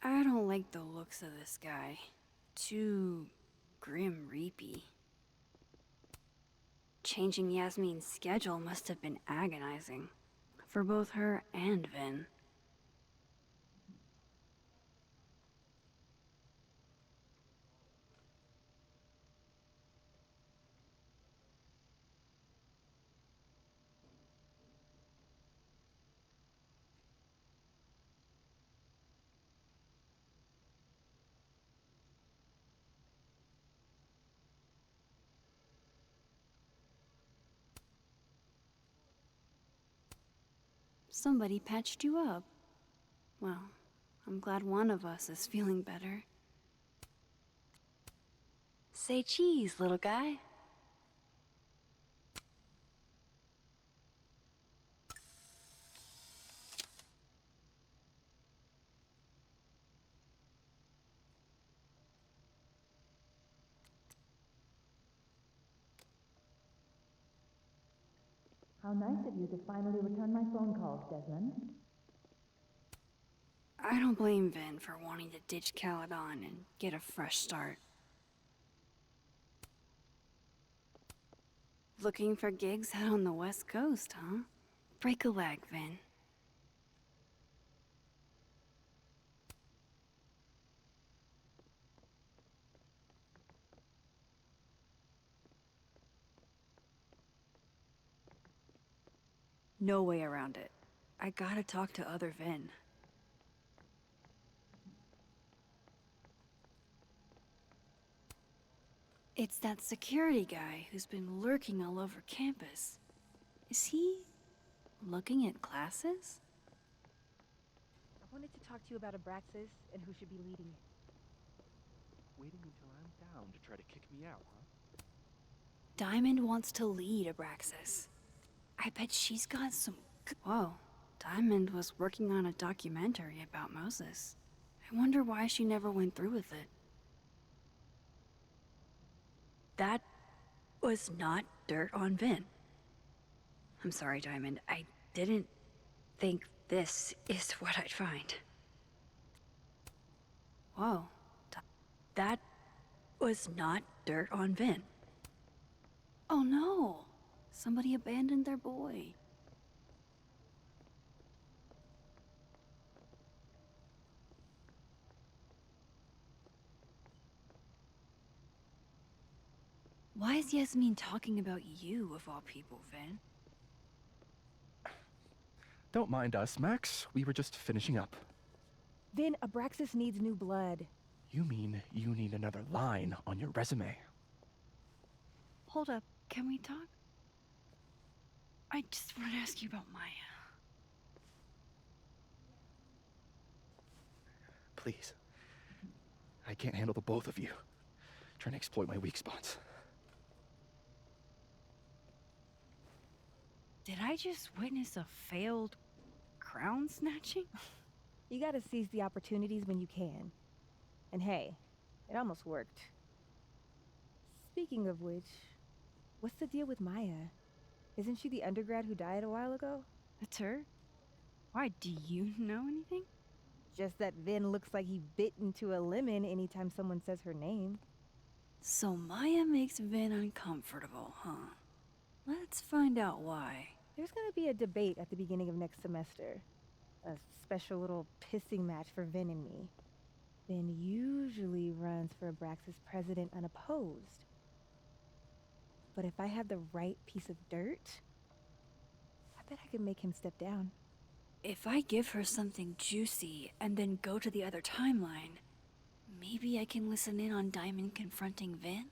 I don't like the looks of this guy. Too grim reapy. Changing Yasmin's schedule must have been agonizing. For both her and Vin. Somebody patched you up. Well, I'm glad one of us is feeling better. Say cheese, little guy. How nice of you to finally return my phone calls, Desmond. I don't blame Vin for wanting to ditch Caledon and get a fresh start. Looking for gigs out on the West Coast, huh? Break a leg, Vin. No way around it. I gotta talk to other Vin. It's that security guy who's been lurking all over campus. Is he looking at classes? I wanted to talk to you about Abraxas and who should be leading it. Waiting until I'm down to try to kick me out, huh? Diamond wants to lead Abraxas. I bet she's got some... Whoa. Diamond was working on a documentary about Moses. I wonder why she never went through with it. That was not dirt on Vin. I'm sorry, Diamond. I didn't think this is what I'd find. Whoa. That was not dirt on Vin. Oh no! Somebody abandoned their boy. Why is Yasmin talking about you, of all people, Vin? Don't mind us, Max. We were just finishing up. Vin, Abraxas needs new blood. You mean you need another line on your resume? Hold up, can we talk? I just want to ask you about Maya. Please. I can't handle the both of you. Trying to exploit my weak spots. Did I just witness a failed crown snatching? You gotta seize the opportunities when you can. And hey, it almost worked. Speaking of which, what's the deal with Maya? Isn't she the undergrad who died a while ago? That's her? Why, do you know anything? Just that Vin looks like he bit into a lemon anytime someone says her name. So Maya makes Vin uncomfortable, huh? Let's find out why. There's gonna be a debate at the beginning of next semester. A special little pissing match for Vin and me. Vin usually runs for Abraxas president unopposed. But if I have the right piece of dirt, I bet I can make him step down. If I give her something juicy and then go to the other timeline, maybe I can listen in on Diamond confronting Vin?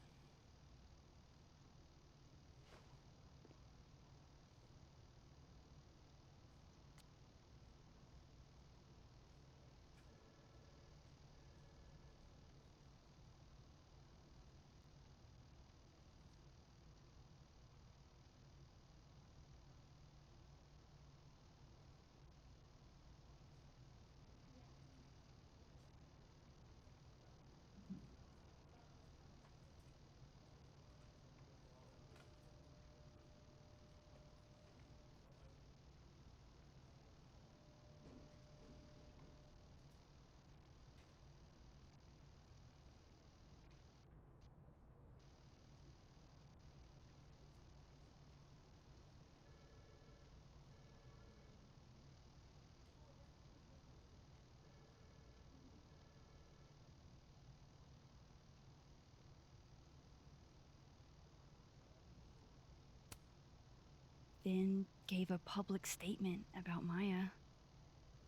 Vin gave a public statement about Maya.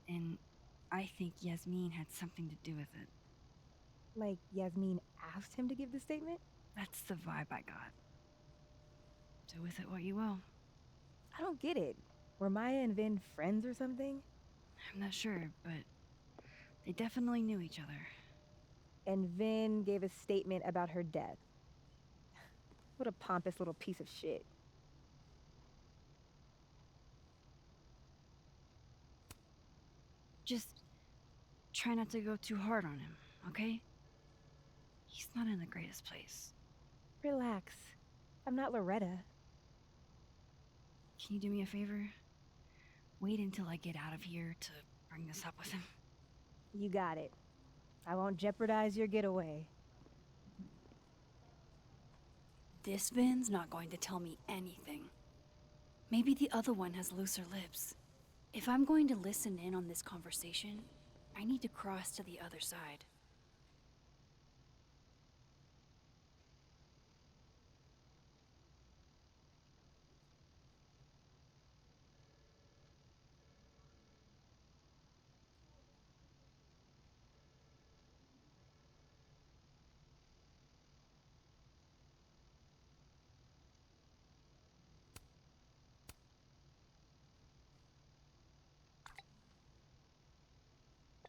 And I think Yasmin had something to do with it. Like Yasmin asked him to give the statement? That's the vibe I got. Do with it what you will. I don't get it. Were Maya and Vin friends or something? I'm not sure, but they definitely knew each other. And Vin gave a statement about her death. What a pompous little piece of shit. Just try not to go too hard on him, okay? He's not in the greatest place. Relax. I'm not Loretta. Can you do me a favor? Wait until I get out of here to bring this up with him. You got it. I won't jeopardize your getaway. This Vin's not going to tell me anything. Maybe the other one has looser lips. If I'm going to listen in on this conversation, I need to cross to the other side.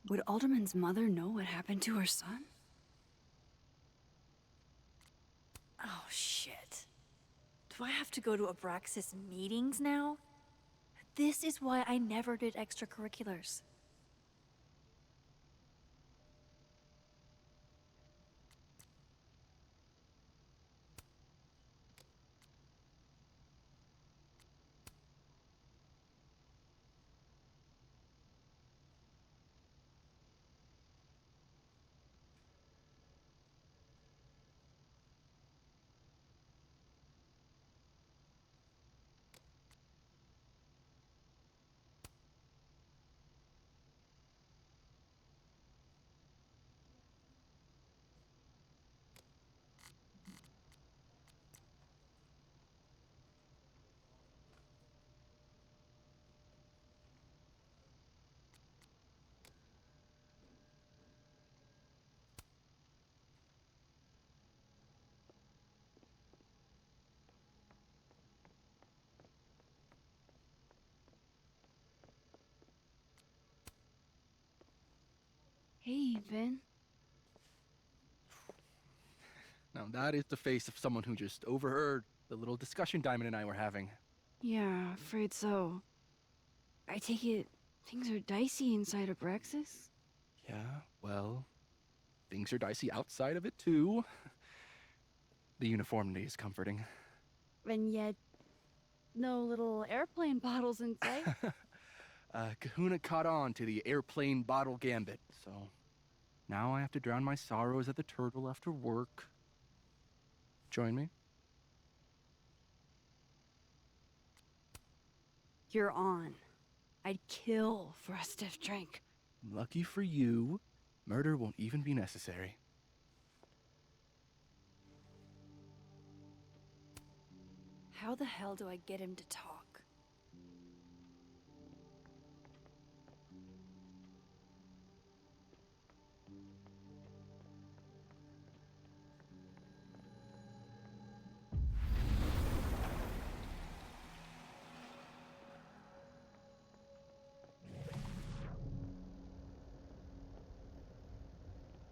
Would Alderman's mother know what happened to her son? Oh, shit. Do I have to go to Abraxas meetings now? This is why I never did extracurriculars. Hey, Vin. Now that is the face of someone who just overheard the little discussion Diamond and I were having. Yeah, afraid so. I take it things are dicey inside Abraxas? Yeah, well, things are dicey outside of it too. The uniformity is comforting. And yet, no little airplane bottles in sight. Kahuna caught on to the airplane bottle gambit, so now I have to drown my sorrows at the Turtle after work. Join me? You're on. I'd kill for a stiff drink. Lucky for you, murder won't even be necessary. How the hell do I get him to talk?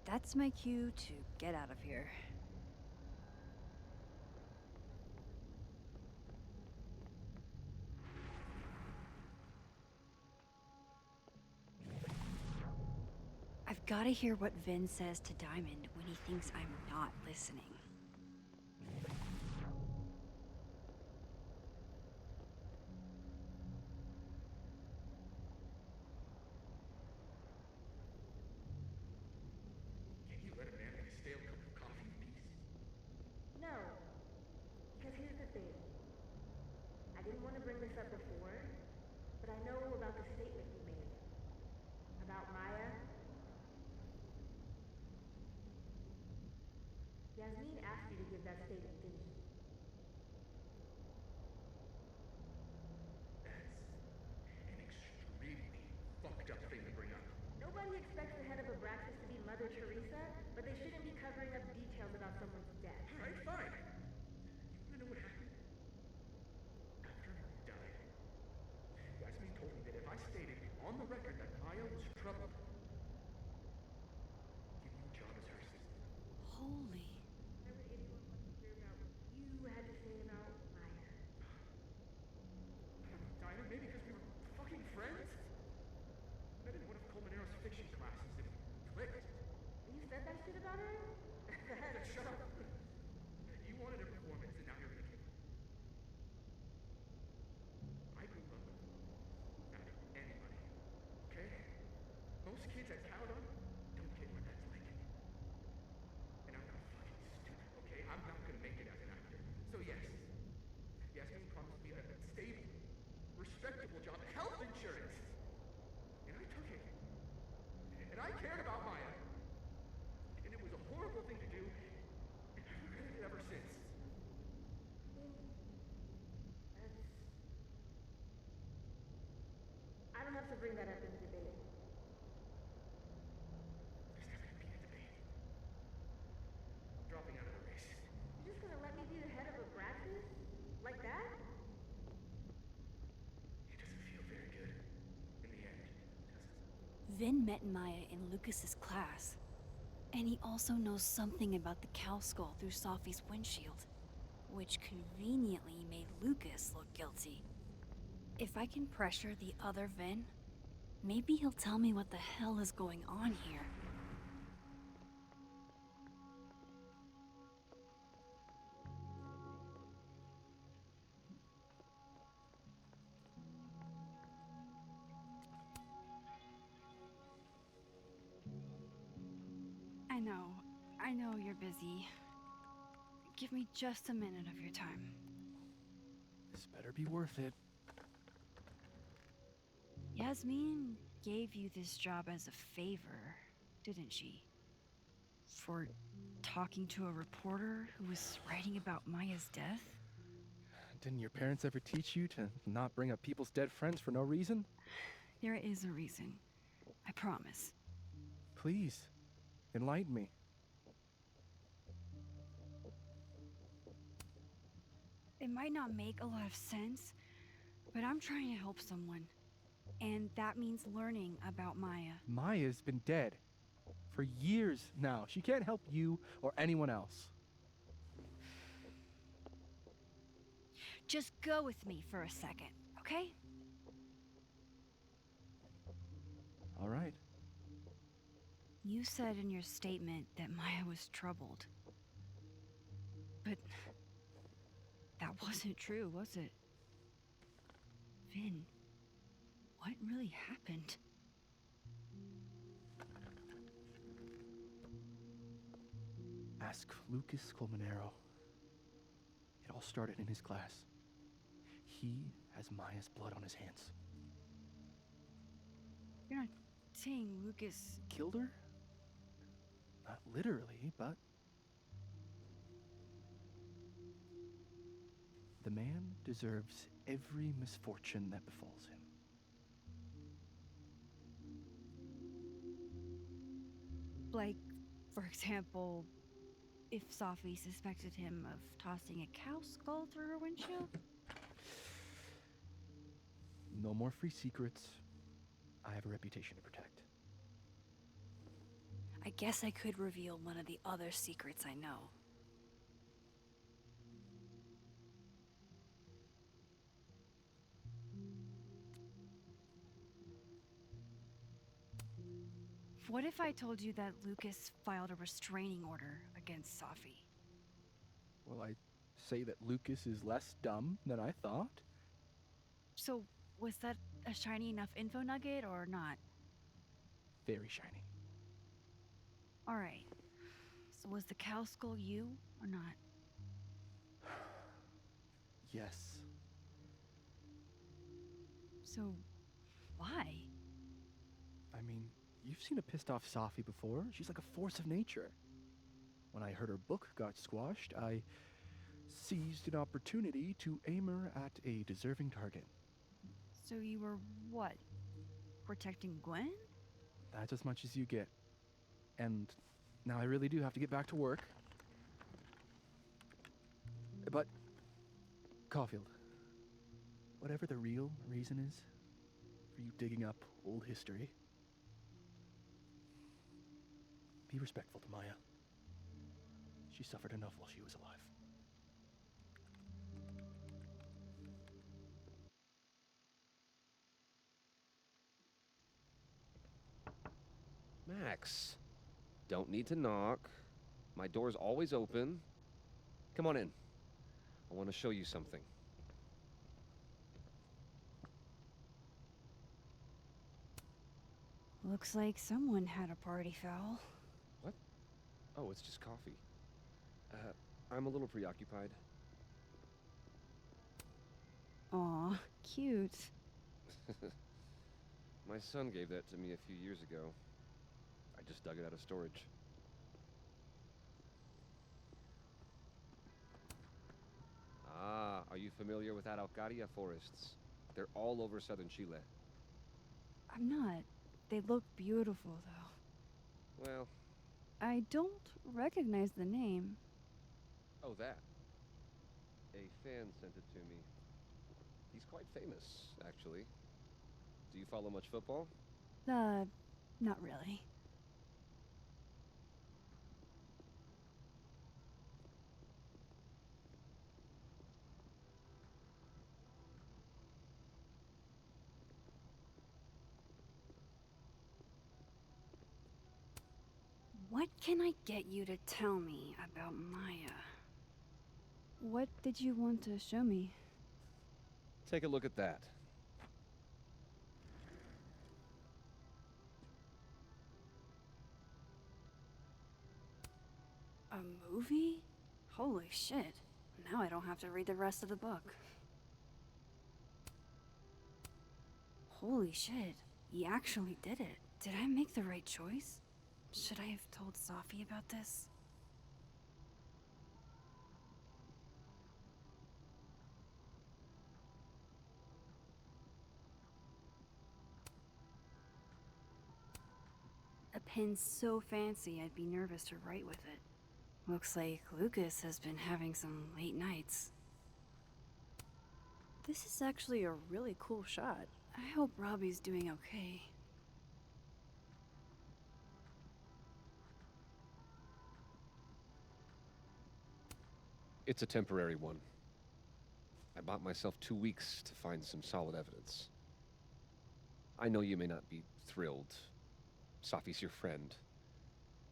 That's my cue to get out of here. I've got to hear what Vin says to Diamond when he thinks I'm not listening. Can't you let a man make a stale cup of coffee in peace? No. Because here's the thing. I didn't want to bring this up before, but I know about the statement you made. About Maya. Yasmin asked you to give that statement, didn't she? Nobody expects the head of Abraxas to be Mother Teresa, but they shouldn't be covering up details about someone's death. Alright, fine. You wanna know what happened? After Maya died, Yasmin told me that if I stated on the record that Maya was troubled, give me a job as her assistant. Holy. Why would anyone want to hear about what you had to say about Maya? I don't know, Dinah, maybe because we were fucking friends? I didn't want to Colmenaro's fiction classes if we clicked. You said that shit about her? Shut up. You wanted a performance and now you're gonna get it. I grew up not having anybody, okay? Most kids I count on don't get what that's like. And I'm not fucking stupid, okay? I'm not gonna make it as an actor. So yes, Yasmin promised me a stable, respectable job, health insurance. And I took it. And I cared about Maya. And it was a horrible thing to do. And I've regretted it ever since. I don't have to bring that up in the debate. There's never gonna be a debate. I'm dropping out of the race. You're just gonna let me be the head of Abraxas? Like that? It doesn't feel very good in the end, does it? Vin met Maya in Lucas's class, and he also knows something about the cow skull through Sophie's windshield, which conveniently made Lucas look guilty. If I can pressure the other Vin, maybe he'll tell me what the hell is going on here. I know you're busy. Give me just a minute of your time. This better be worth it. Yasmin gave you this job as a favor, didn't she? For talking to a reporter who was writing about Maya's death? Didn't your parents ever teach you to not bring up people's dead friends for no reason? There is a reason. I promise. Please, enlighten me. It might not make a lot of sense, but I'm trying to help someone. And that means learning about Maya. Maya's been dead for years now. She can't help you or anyone else. Just go with me for a second, okay? All right. You said in your statement that Maya was troubled. But that wasn't true, was it? Vin, what really happened? Ask Lucas Colmenero. It all started in his class. He has Maya's blood on his hands. You're not saying Lucas Killed her? Not literally, but... The man deserves every misfortune that befalls him. Like, for example, if Sophie suspected him of tossing a cow skull through her windshield? No more free secrets. I have a reputation to protect. I guess I could reveal one of the other secrets I know. What if I told you that Lucas filed a restraining order against Sophie? Well, I say that Lucas is less dumb than I thought. So, was that a shiny enough info nugget or not? Very shiny. Alright. So was the cow skull you or not? Yes. So, why? I mean, you've seen a pissed off Sophie before. She's like a force of nature. When I heard her book got squashed, I seized an opportunity to aim her at a deserving target. So you were what? Protecting Gwen? That's as much as you get. And now I really do have to get back to work. But, Caulfield, whatever the real reason is for you digging up old history, be respectful to Maya. She suffered enough while she was alive. Max, don't need to knock. My door's always open. Come on in. I want to show you something. Looks like someone had a party foul. What? Oh, it's just coffee. I'm a little preoccupied. Aw, cute. My son gave that to me a few years ago. I just dug it out of storage. Ah, are you familiar with Araucaria forests? They're all over southern Chile. I'm not. They look beautiful, though. Well... I don't recognize the name. Oh, that. A fan sent it to me. He's quite famous, actually. Do you follow much football? Not really. What can I get you to tell me about Maya? What did you want to show me? Take a look at that. A movie? Holy shit. Now I don't have to read the rest of the book. Holy shit. He actually did it. Did I make the right choice? Should I have told Safi about this? A pen so fancy I'd be nervous to write with it. Looks like Lucas has been having some late nights. This is actually a really cool shot. I hope Robbie's doing okay. It's a temporary one. I bought myself 2 weeks to find some solid evidence. I know you may not be thrilled. Safi's your friend.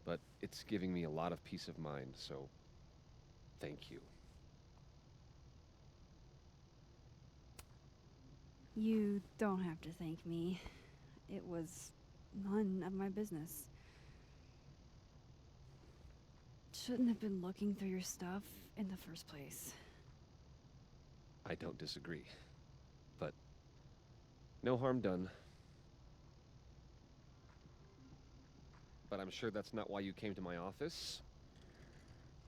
But it's giving me a lot of peace of mind, so thank you. You don't have to thank me. It was none of my business. Shouldn't have been looking through your stuff in the first place. I don't disagree. But no harm done. But I'm sure that's not why you came to my office.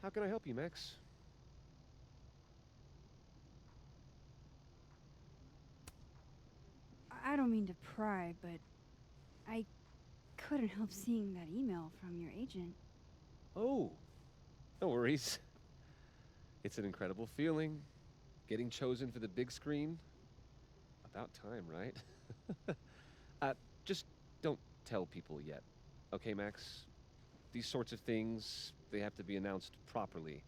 How can I help you, Max? I don't mean to pry, but I couldn't help seeing that email from your agent. Oh, no worries. It's an incredible feeling. Getting chosen for the big screen. About time, right? Just don't tell people yet. Okay, Max? These sorts of things, they have to be announced properly.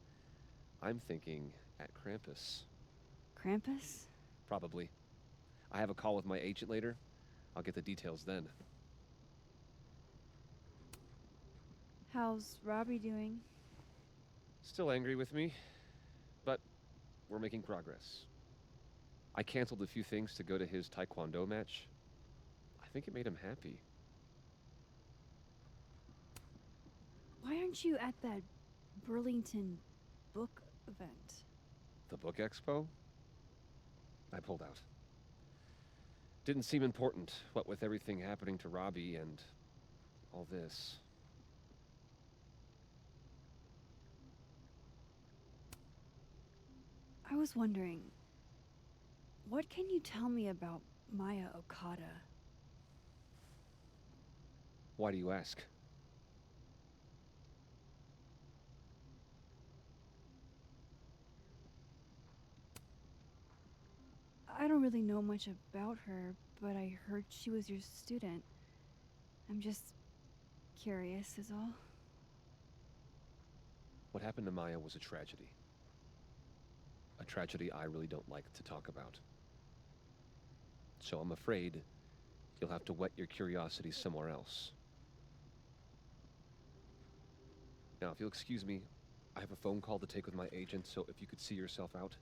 I'm thinking at Krampus. Krampus? Probably. I have a call with my agent later. I'll get the details then. How's Robbie doing? Still angry with me, but we're making progress. I canceled a few things to go to his taekwondo match. I think it made him happy. Why aren't you at that Burlington book event? The book expo? I pulled out. Didn't seem important, what with everything happening to Robbie and all this. I was wondering, what can you tell me about Maya Okada? Why do you ask? I don't really know much about her, but I heard she was your student. I'm just curious, is all. What happened to Maya was a tragedy. A tragedy I really don't like to talk about. So I'm afraid you'll have to whet your curiosity somewhere else. Now, if you'll excuse me, I have a phone call to take with my agent, so if you could see yourself out.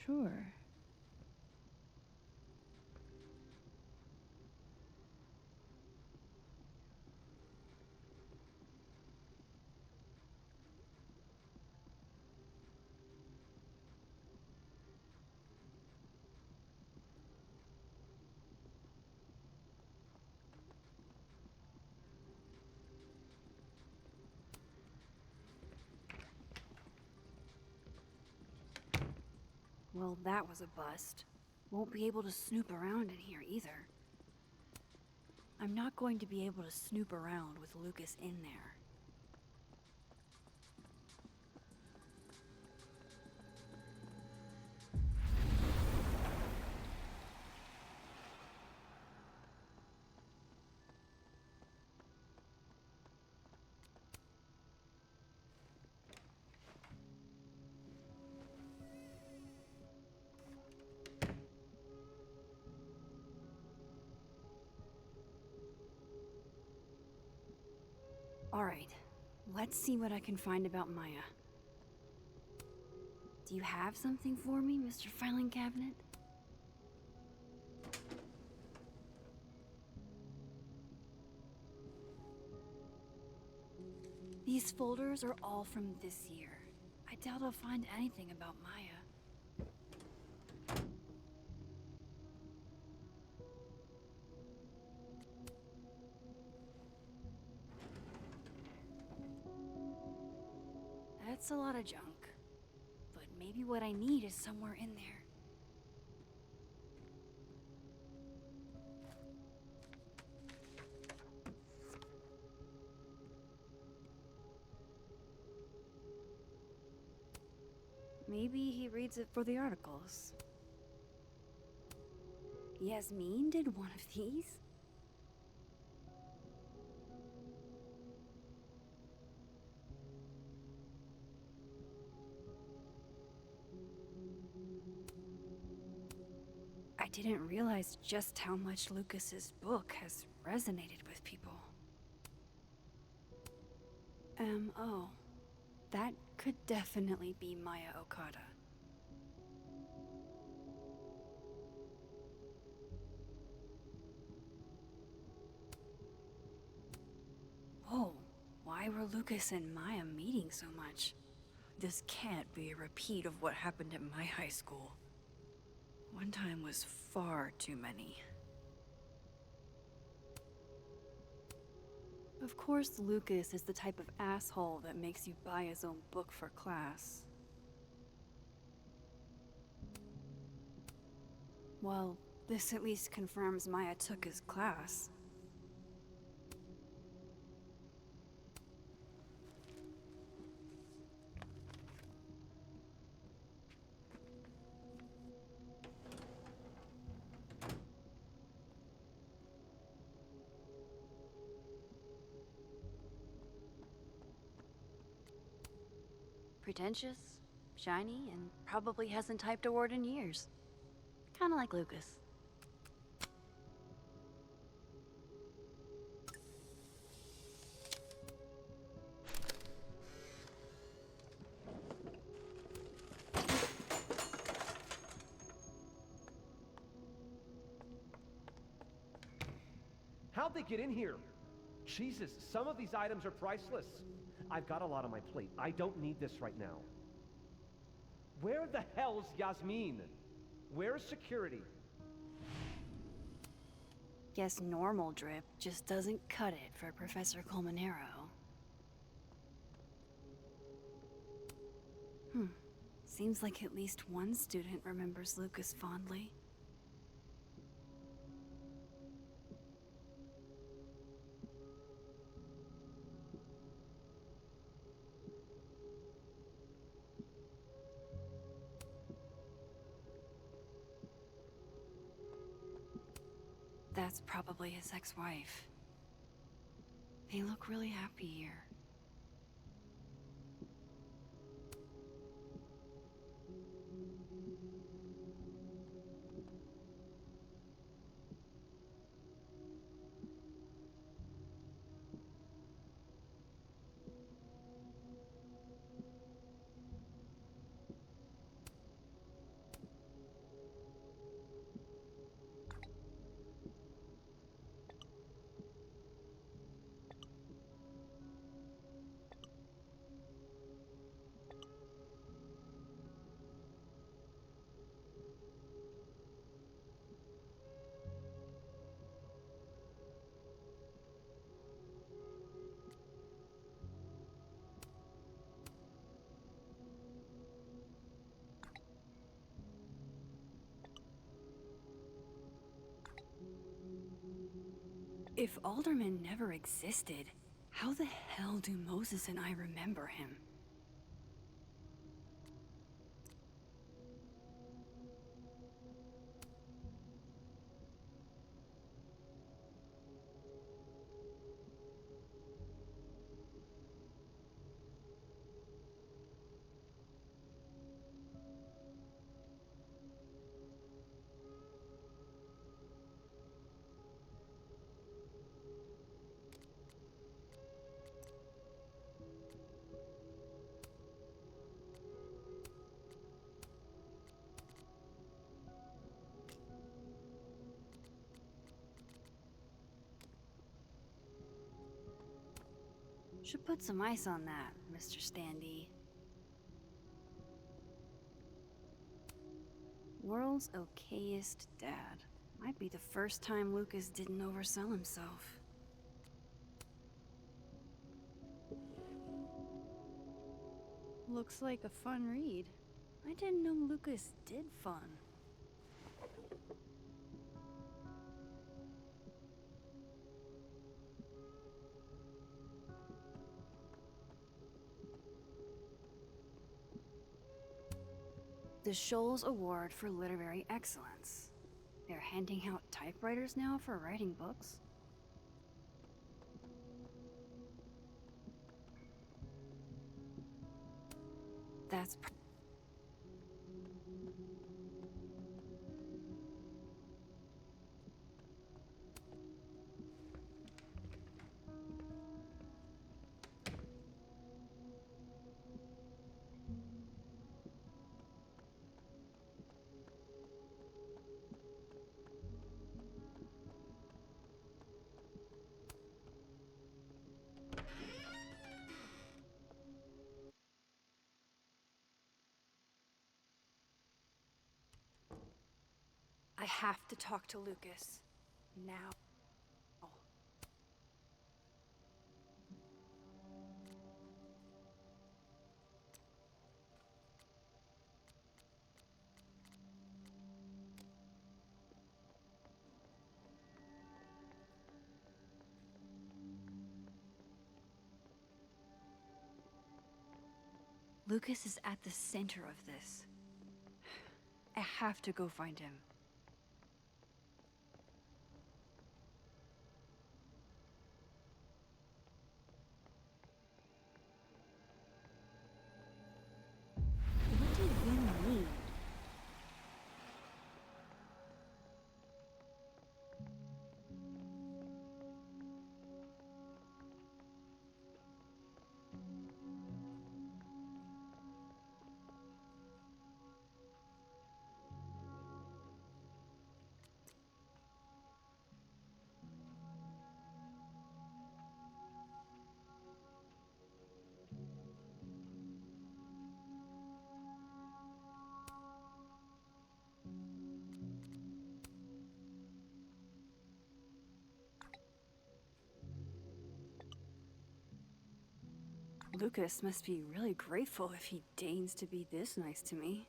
Sure. Well, that was a bust. Won't be able to snoop around in here either. I'm not going to be able to snoop around with Lucas in there. Alright, let's see what I can find about Maya. Do you have something for me, Mr. Filing Cabinet? These folders are all from this year. I doubt I'll find anything about Maya. That's a lot of junk. But maybe what I need is somewhere in there. Maybe he reads it for the articles. Yasmin did one of these? I didn't realize just how much Lucas's book has resonated with people. M.O. That could definitely be Maya Okada. Whoa, why were Lucas and Maya meeting so much? This can't be a repeat of what happened at my high school. One time was far too many. Of course, Lucas is the type of asshole that makes you buy his own book for class. Well, this at least confirms Maya took his class. Pretentious, shiny, and probably hasn't typed a word in years. Kinda like Lucas. How'd they get in here? Jesus, some of these items are priceless. I've got a lot on my plate. I don't need this right now. Where the hell's Yasmin? Where's security? Guess normal drip just doesn't cut it for Professor Colmenero. Seems like at least one student remembers Lucas fondly. That's probably his ex-wife. They look really happy here. If Alderman never existed, how the hell do Moses and I remember him? Should put some ice on that, Mr. Standy. World's okayest dad. Might be the first time Lucas didn't oversell himself. Looks like a fun read. I didn't know Lucas did fun. The Shoals Award for Literary Excellence. They're handing out typewriters now for writing books? That's I have to talk to Lucas. Now. Lucas is at the center of this. I have to go find him. What did Vin mean? Lucas must be really grateful if he deigns to be this nice to me.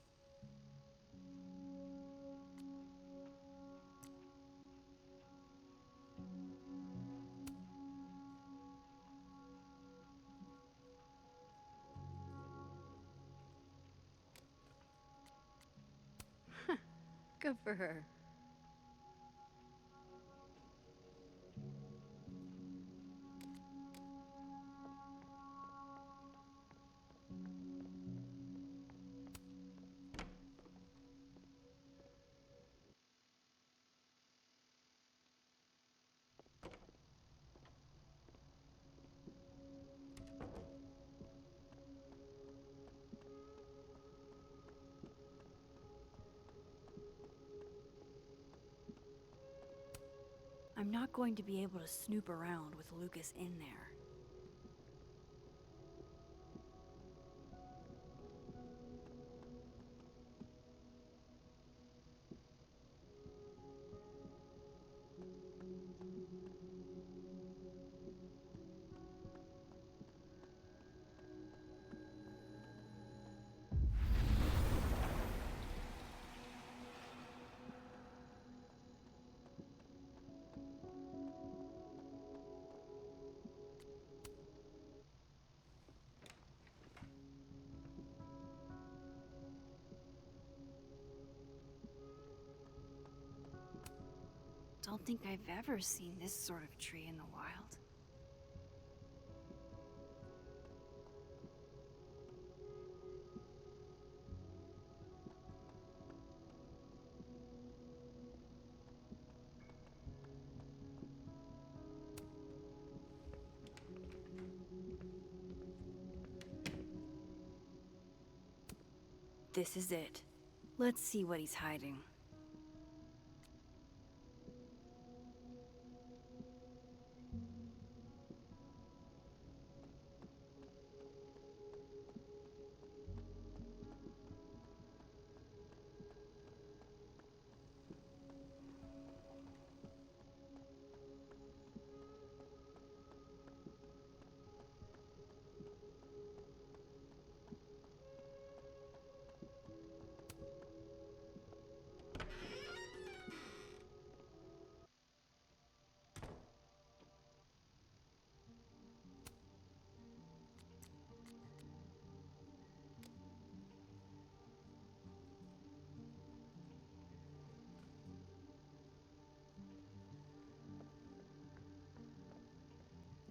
Good for her. I'm not going to be able to snoop around with Lucas in there. Don't think I've ever seen this sort of tree in the wild. This is it. Let's see what he's hiding.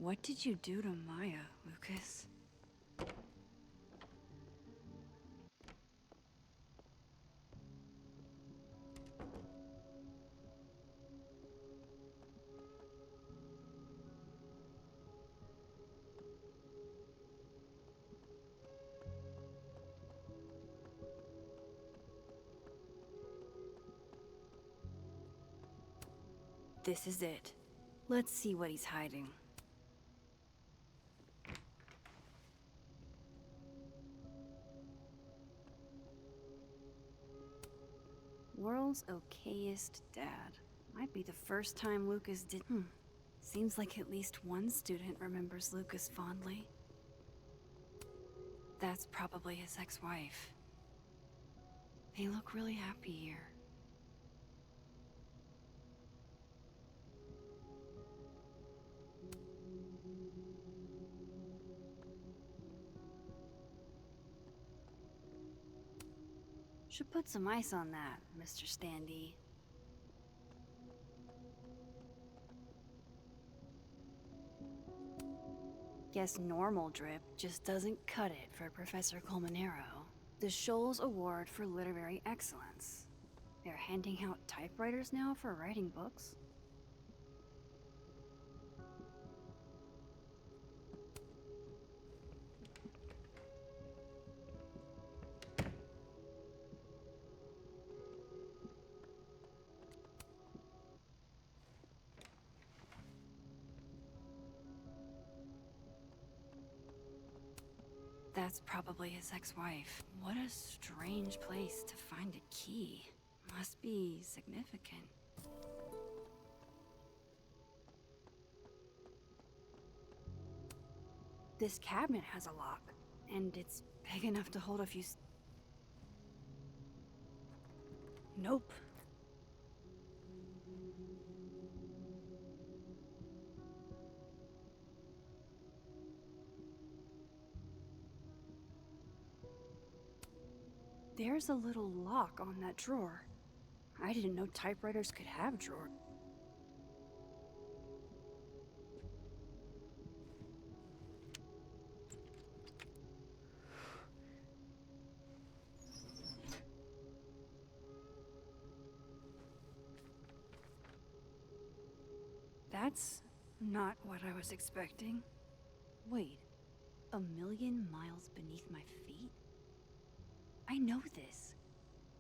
What did you do to Maya, Lucas? This is it. Let's see what he's hiding. World's okayest dad. Might be the first time Lucas did. Seems like at least one student remembers Lucas fondly. That's probably his ex-wife. They look really happy here. Should put some ice on that, Mr. Standee. Guess normal drip just doesn't cut it for Professor Colmenero. The Scholl's Award for Literary Excellence. They're handing out typewriters now for writing books? That's probably his ex-wife. What a strange place to find a key. Must be significant. This cabinet has a lock, and it's big enough to hold a few... Nope. There's a little lock on that drawer. I didn't know typewriters could have drawers. That's not what I was expecting. Wait, 1,000,000 miles beneath my feet? I know this.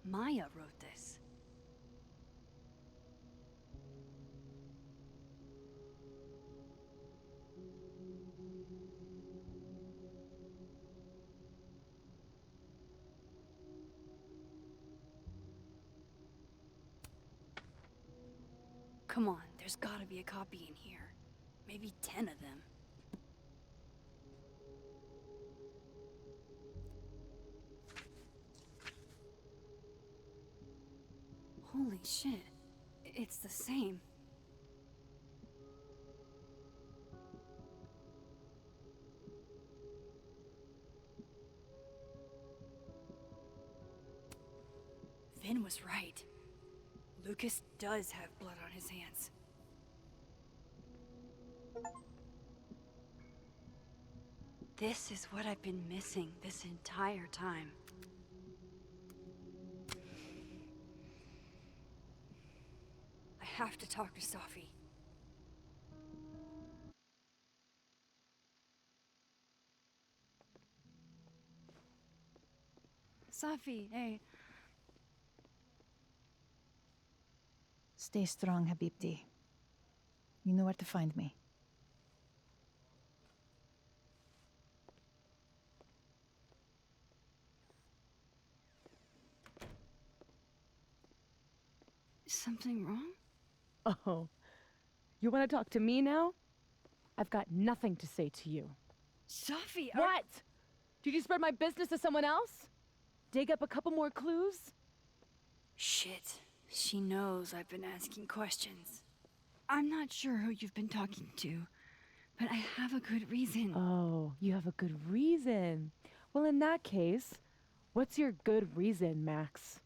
Maya wrote this. Come on, there's gotta be a copy in here. Maybe 10 of them. Holy shit. It's the same. Vin was right. Lucas does have blood on his hands. This is what I've been missing this entire time. I have to talk to Safi. Safi, hey. Stay strong, Habibti. You know where to find me. Something wrong? Oh, you want to talk to me now? I've got nothing to say to you. Safi, What? Did you spread my business to someone else? Dig up a couple more clues? Shit. She knows I've been asking questions. I'm not sure who you've been talking to, but I have a good reason. Oh, you have a good reason. Well, in that case, what's your good reason, Max?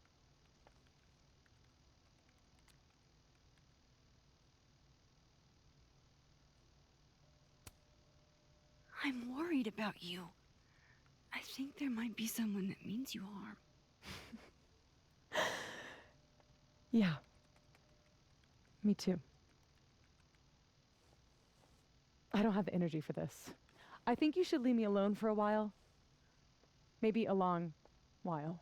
I'm worried about you. I think there might be someone that means you harm. Yeah. Me too. I don't have the energy for this. I think you should leave me alone for a while. Maybe a long while.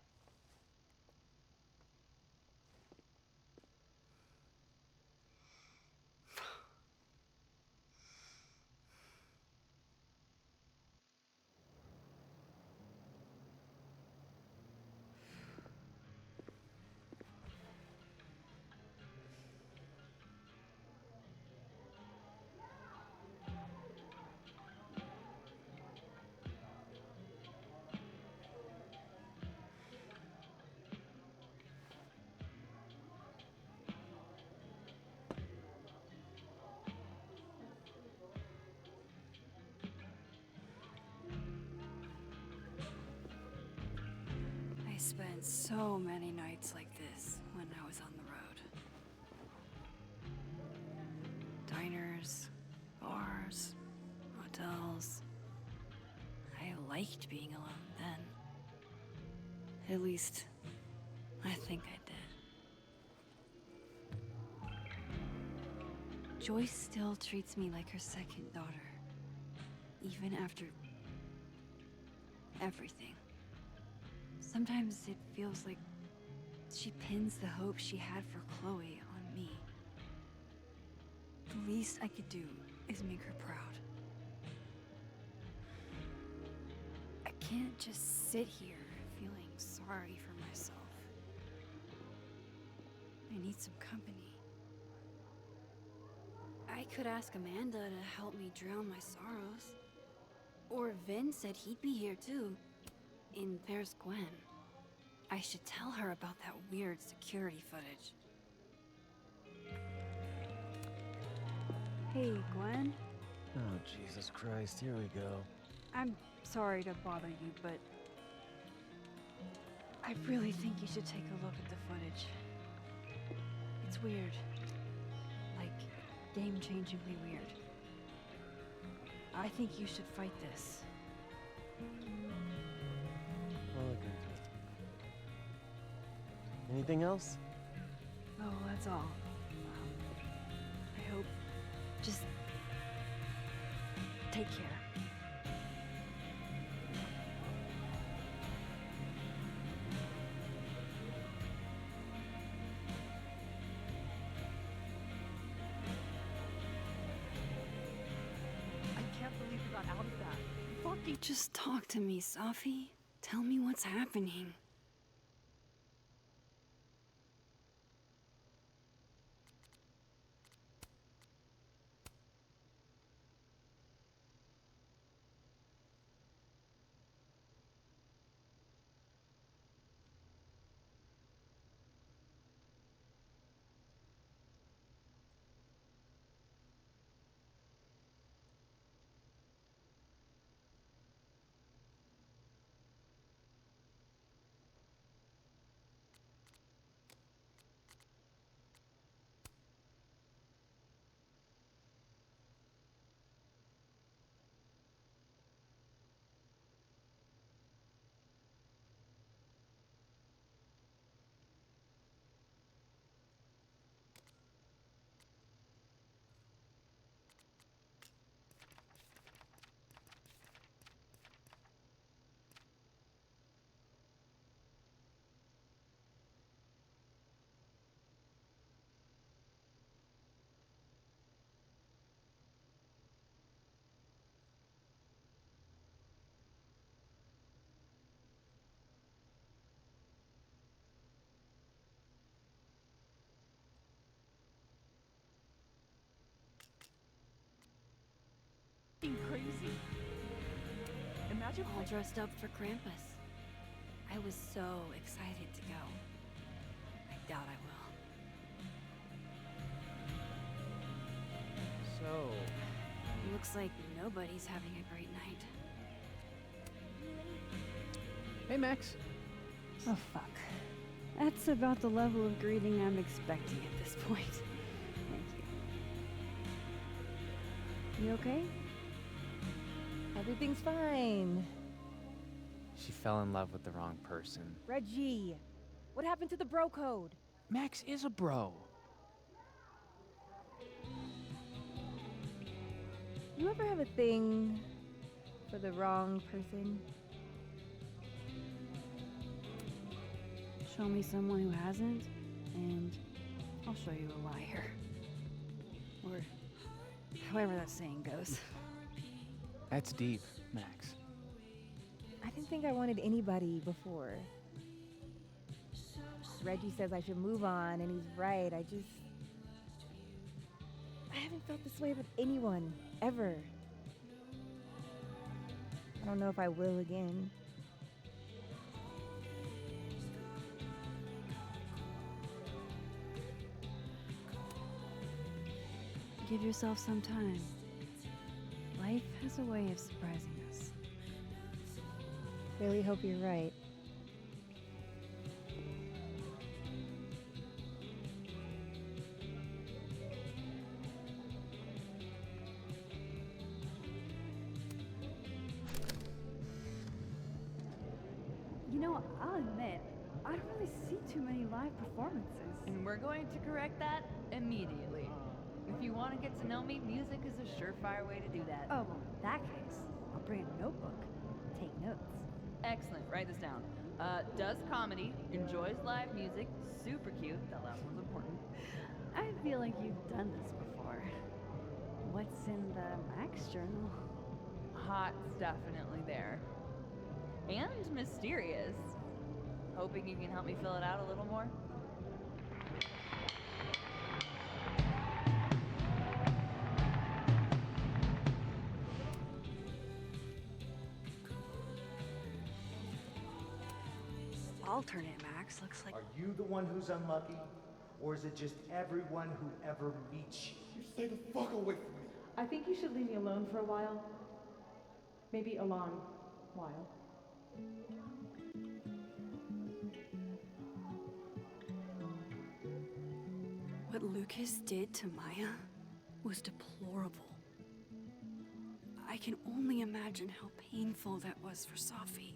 I spent so many nights like this when I was on the road. Diners, bars, hotels. I liked being alone then. At least, I think I did. Joyce still treats me like her second daughter. Even after everything. Sometimes it feels like she pins the hope she had for Chloe on me. The least I could do is make her proud. I can't just sit here feeling sorry for myself. I need some company. I could ask Amanda to help me drown my sorrows. Or Vin said he'd be here too. And there's Gwen. I should tell her about that weird security footage. Hey, Gwen. Oh, Jesus Christ, here we go. I'm sorry to bother you, but I really think you should take a look at the footage. It's weird. Like, game-changingly weird. I think you should fight this. I'll look into it. Anything else? Oh, that's all. I hope... Just... take care. I can't believe you got out of that. Fucking... Just talk to me, Safi. Tell me what's happening. all dressed up for Krampus. I was so excited to go. I doubt I will. So, Looks like nobody's having a great night. Hey, Max. Oh, fuck. That's about the level of greeting I'm expecting at this point. Thank you. You okay? Everything's fine. She fell in love with the wrong person. Reggie, what happened to the bro code? Max is a bro. You ever have a thing for the wrong person? Show me someone who hasn't, and I'll show you a liar. Or however that saying goes. That's deep, Max. I didn't think I wanted anybody before. Reggie says I should move on, and he's right. I haven't felt this way with anyone, ever. I don't know if I will again. Give yourself some time. Life has a way of surprising us. Really hope you're right. You know, I'll admit, I don't really see too many live performances. And we're going to correct that immediately. If you want to get to know me, music is a surefire way to do that. Oh, well, in that case, I'll bring a notebook. Take notes. Excellent. Write this down. Does comedy, enjoys live music, super cute. That last one's important. I feel like you've done this before. What's in the Max journal? Hot's definitely there. And mysterious. Hoping you can help me fill it out a little more. Alternate Max looks like. Are you the one who's unlucky? Or is it just everyone who ever meets you? You stay the fuck away from me. I think you should leave me alone for a while. Maybe a long while. What Lucas did to Maya was deplorable. I can only imagine how painful that was for Safi.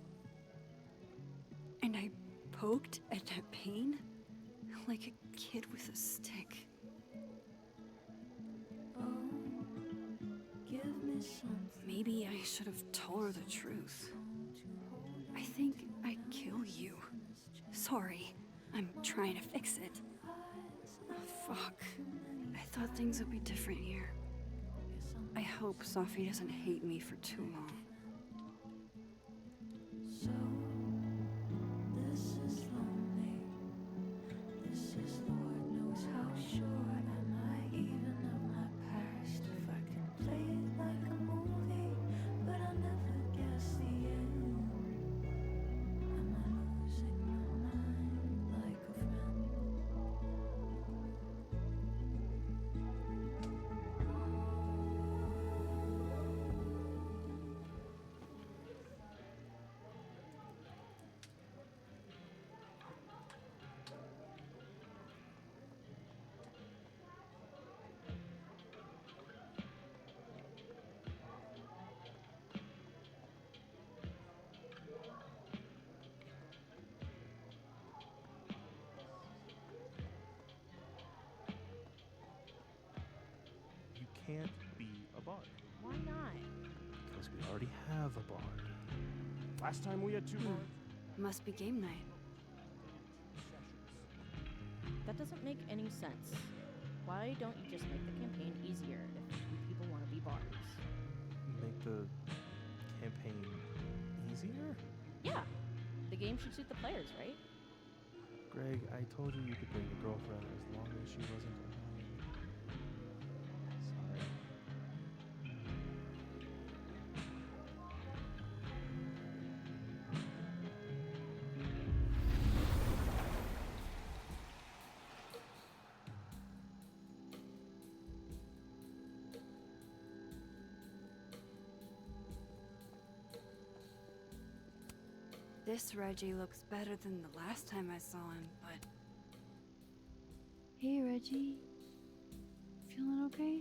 And I poked at that pain like a kid with a stick. Maybe I should have told her the truth. I think I'd kill you. Sorry, I'm trying to fix it. Oh, fuck. I thought things would be different here. I hope Safi doesn't hate me for too long. Can't be a bard. Why not? Because we already have a bard. Last time we had two bards. Must be game night. That doesn't make any sense. Why don't you just make the campaign easier if people want to be bards? Make the campaign easier? Yeah. The game should suit the players, right? Greg, I told you you could bring your girlfriend as long as she wasn't annoying. Sorry. This Reggie looks better than the last time I saw him, but... Hey, Reggie. Feeling okay?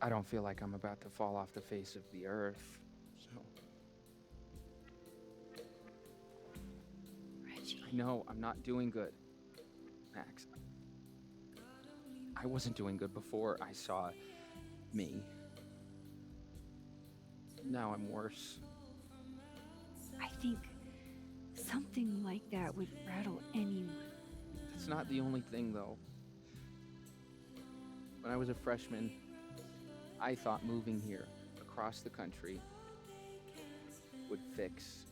I don't feel like I'm about to fall off the face of the earth, so... Reggie. I know, I'm not doing good, Max. I wasn't doing good before I saw me. Now I'm worse. I think something like that would rattle anyone. That's not the only thing, though. When I was a freshman, I thought moving here, across the country, would fix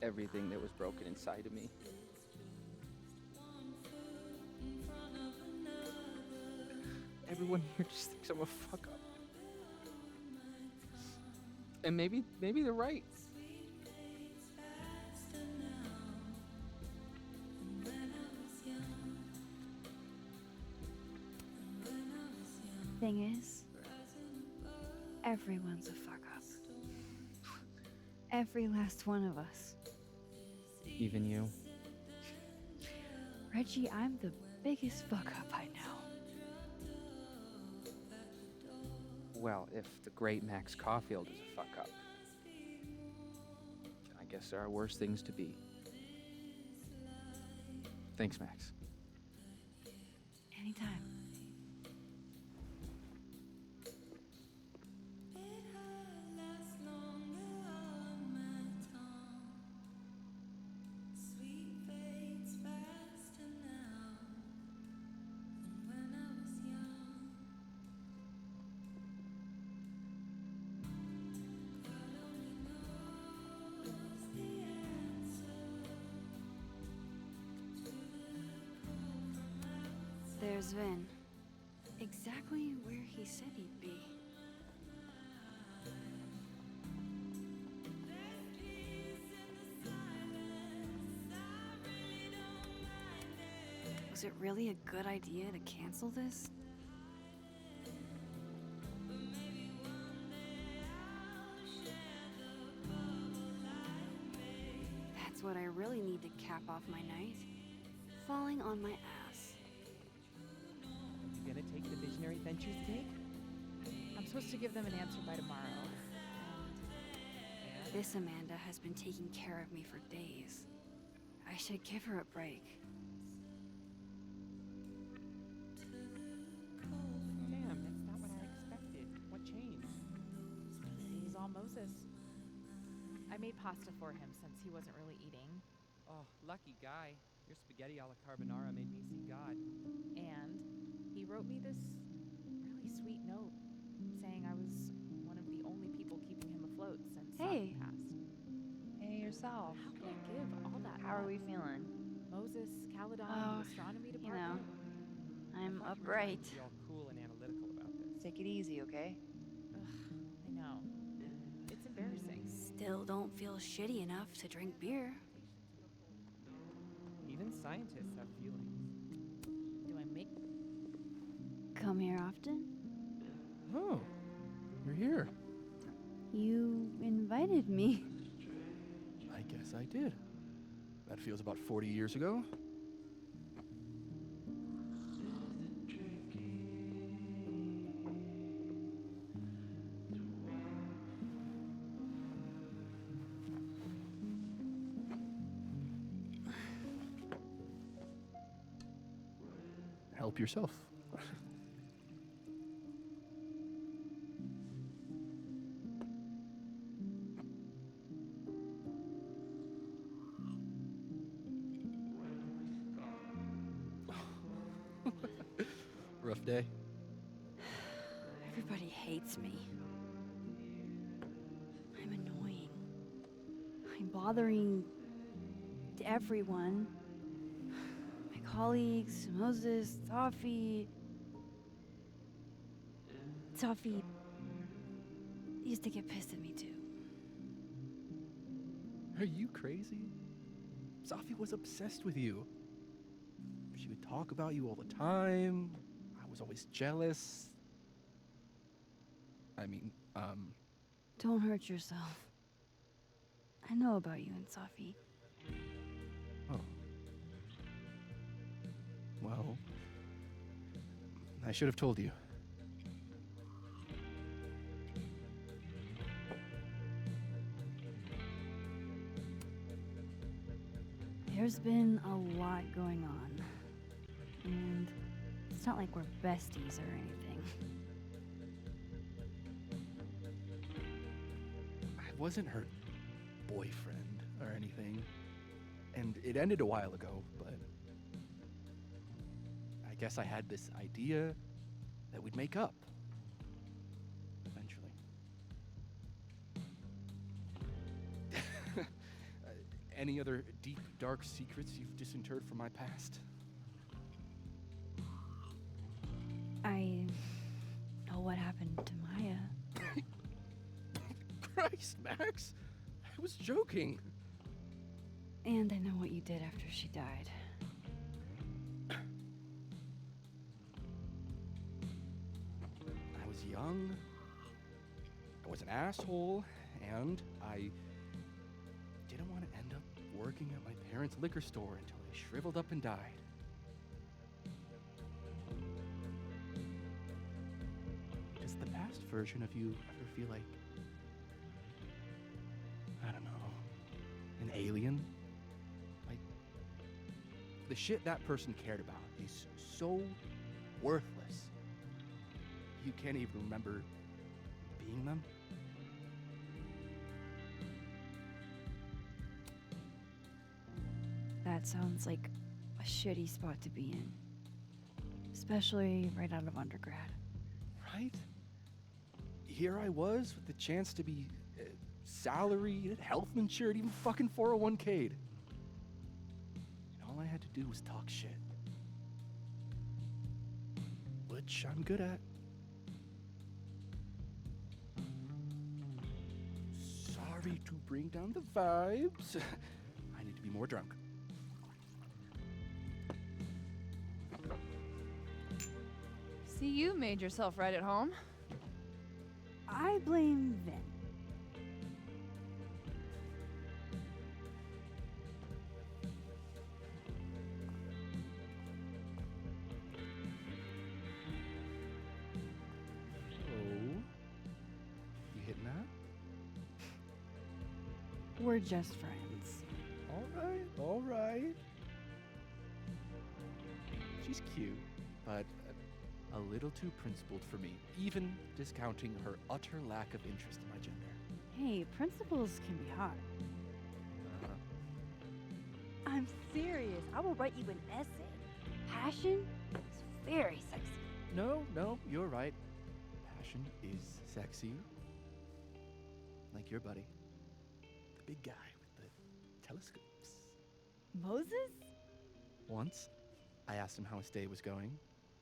everything that was broken inside of me. Everyone here just thinks I'm a fuck up. And maybe they're right. Thing is, everyone's a fuck up. Every last one of us. Even you. Reggie, I'm the biggest fuck up I know. Well, if the great Max Caulfield is a fuck up, I guess there are worse things to be. Thanks, Max. Anytime. There's Vin. Exactly where he said he'd be. Was it really a good idea to cancel this? That's what I really need to cap off my night. Falling on my ass. You gonna take the visionary ventures gig? I'm supposed to give them an answer by tomorrow. This Amanda has been taking care of me for days. I should give her a break. Damn, that's not what I expected. What changed? He's all Moses. I made pasta for him since he wasn't really eating. Oh, lucky guy. Your spaghetti alla carbonara made me see God. And he wrote me this really sweet note saying I was one of the only people keeping him afloat since Hey. Saki passed. Hey, yourself. How could I give all that How are up? we feeling? Moses, Caledon, Oh, the astronomy you know, department. I'm I thought you were trying upright. to be all cool and analytical about this. Take it easy, okay? I know. It's embarrassing. Still don't feel shitty enough to drink beer. Even scientists have feelings. Do I make... Come here often? Oh, you're here. You invited me. I guess I did. That feels about 40 years ago. Help yourself. Rough day. Everybody hates me. I'm annoying. I'm bothering everyone. My colleagues, Moses, Toffee. Toffee used to get pissed at me too. Are you crazy? Safi was obsessed with you. She would talk about you all the time. I was always jealous. I mean, Don't hurt yourself. I know about you and Safi. Oh. Well, I should have told you. There's been a lot going on. And it's not like we're besties or anything. I wasn't her boyfriend or anything. And it ended a while ago, but I guess I had this idea that we'd make up. Eventually. Any other deep, dark secrets you've disinterred from my past? I know what happened to Maya. Christ, Max! I was joking. And I know what you did after she died. I was young, I was an asshole, and I didn't want to end up working at my parents' liquor store until I shriveled up and died. Does the past version of you ever feel like, I don't know, an alien? Like, the shit that person cared about is so worthless. You can't even remember being them? That sounds like a shitty spot to be in. Especially right out of undergrad. Right? Here I was with the chance to be salaried, health insured, even fucking 401k'd. And all I had to do was talk shit. Which I'm good at. Sorry to bring down the vibes. I need to be more drunk. See, you made yourself right at home. I blame Vin. Oh? You hitting that? We're just friends. All right. She's cute, but a little too principled for me, even discounting her utter lack of interest in my gender. Hey, principals can be hot. I'm serious. I will write you an essay. Passion is very sexy. No, you're right. Passion is sexy. Like your buddy. The big guy with the telescopes. Moses? Once, I asked him how his day was going,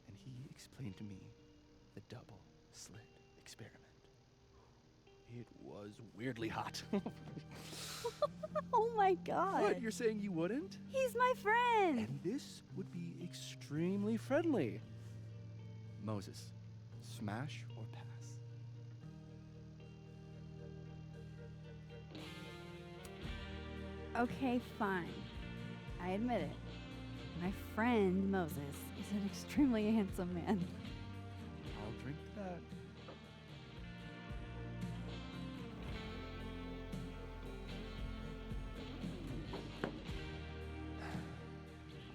and he explained to me the double slit experiment. It was weirdly hot. Oh my god. What, you're saying you wouldn't? He's my friend. And this would be extremely friendly. Moses, smash or pass? Okay, fine. I admit it. My friend Moses is an extremely handsome man. I'll drink to that.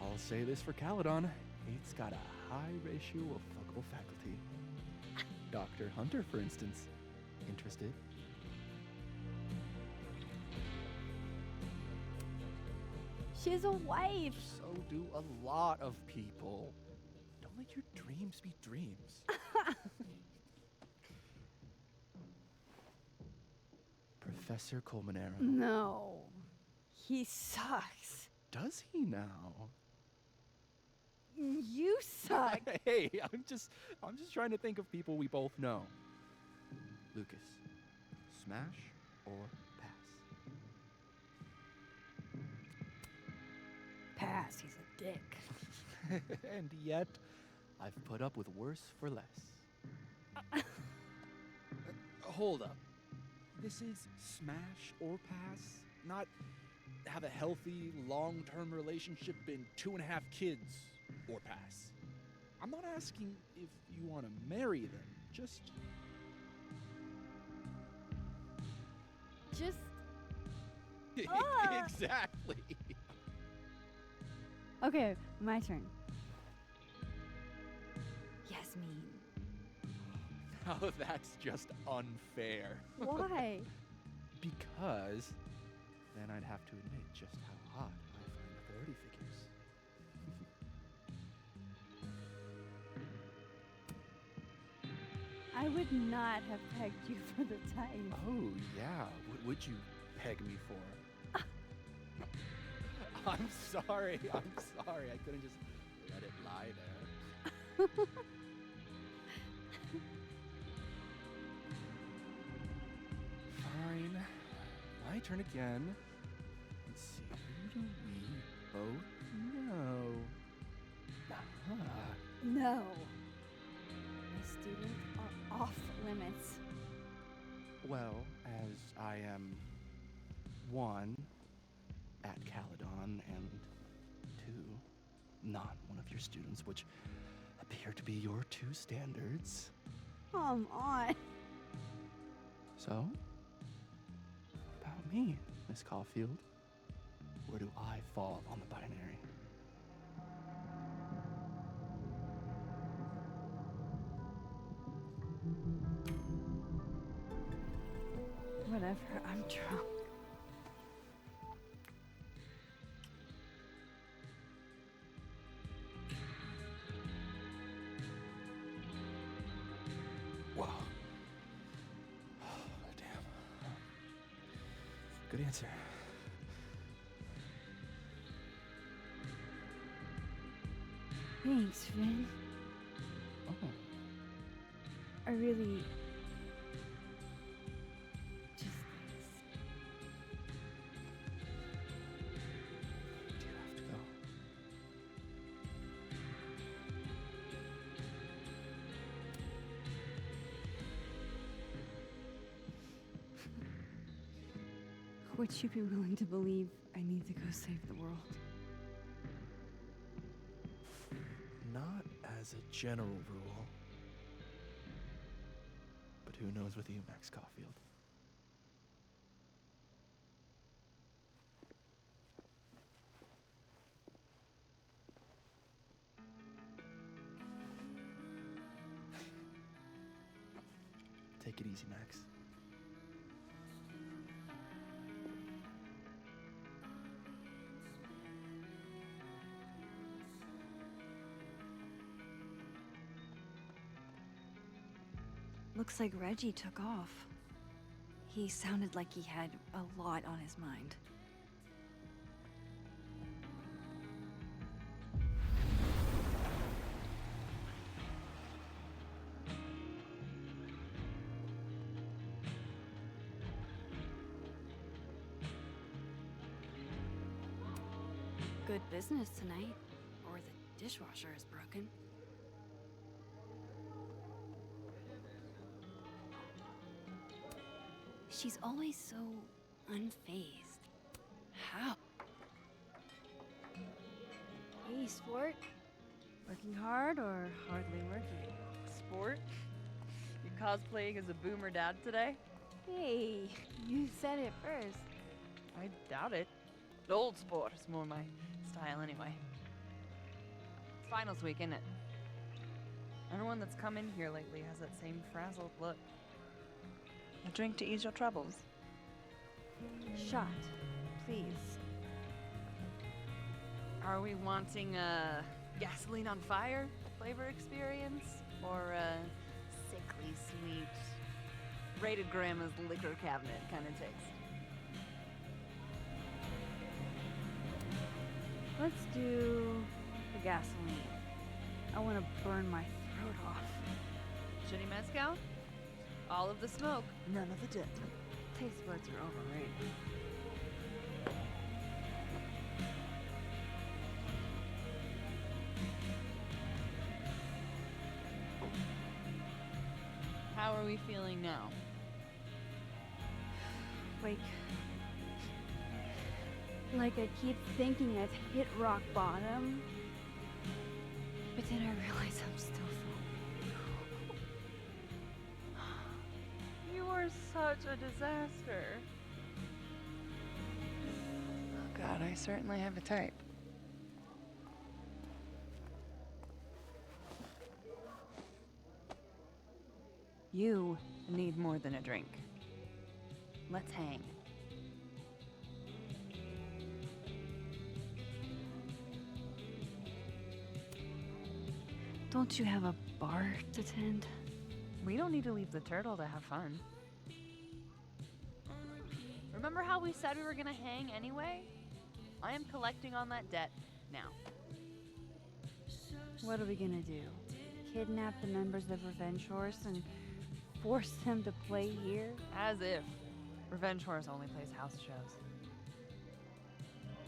I'll say this for Caledon. It's got a high ratio of fuckable faculty. Dr. Hunter, for instance. Interested? She's a wife. So do a lot of people. Don't let your dreams be dreams. Professor Colmenero. No. He sucks. Does he now? You suck. Hey, I'm just trying to think of people we both know. Lucas, smash or pass? Pass. He's a dick. And yet, I've put up with worse for less. Hold up. This is smash or pass, not have a healthy, long-term relationship and 2.5 kids or pass. I'm not asking if you want to marry them, just... Exactly. Okay, my turn. Yasmin. Now that's just unfair. Why? Because then I'd have to admit just how hot I find authority figures. I would not have pegged you for the type. Oh, yeah. What would you peg me for? I'm sorry. I couldn't just let it lie there. Fine. My turn again. Let's see. Who do we both know? No. My students are off limits. Well, as I am 1, at Caledon, and 2, not one of your students, which appear to be your 2 standards. Come on. So, about me, Miss Caulfield. Where do I fall on the binary? Whatever, I'm drunk. Wow. Damn. Good answer. Thanks, Finn. Oh. I really... just Do you have to go? Would you be willing to believe I need to go save the world? Not as a general rule. But who knows with you, Max Caulfield? Take it easy, Max. Looks like Reggie took off. He sounded like he had a lot on his mind. Good business tonight, or the dishwasher is broken. She's always so unfazed. How? Hey, sport. Working hard or hardly working? Sport? You cosplaying as a boomer dad today? Hey, you said it first. I doubt it. Old sport is more my style anyway. It's finals week, isn't it? Everyone that's come in here lately has that same frazzled look. A drink to ease your troubles. Shot, please. Are we wanting a gasoline on fire flavor experience? Or a sickly sweet, rated grandma's liquor cabinet kind of taste? Let's do the gasoline. I want to burn my throat off. Shitty mezcal? All of the smoke, none of the dirt. Taste buds are overrated. How are we feeling now? Like I keep thinking I've hit rock bottom, but then I realize I'm still falling. You are such a disaster. Oh God, I certainly have a type. You need more than a drink. Let's hang. Don't you have a bar to tend? We don't need to leave the turtle to have fun. Remember how we said we were gonna hang anyway? I am collecting on that debt now. What are we gonna do? Kidnap the members of Revenge Horse and force them to play here? As if. Revenge Horse only plays house shows.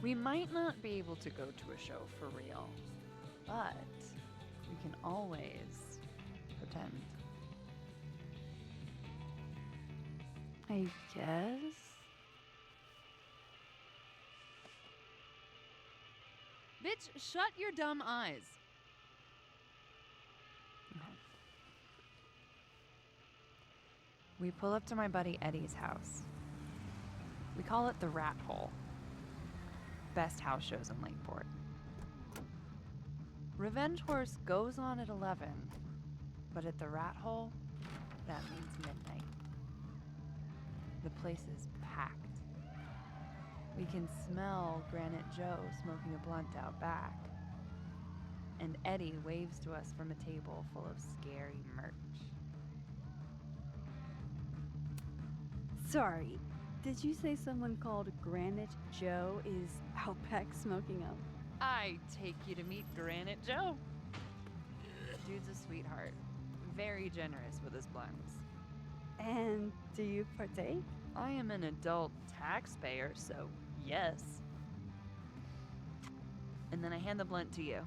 We might not be able to go to a show for real, but we can always pretend. I guess? Bitch, shut your dumb eyes. Okay. We pull up to my buddy Eddie's house. We call it the Rat Hole. Best house shows in Lakeport. Revenge Horse goes on at 11, but at the Rat Hole, that means midnight. The place is packed. We can smell Granite Joe smoking a blunt out back. And Eddie waves to us from a table full of scary merch. Sorry, did you say someone called Granite Joe is out back smoking up? I take you to meet Granite Joe. Dude's a sweetheart. Very generous with his blunts. And do you partake? I am an adult taxpayer, so yes. And then I hand the blunt to you.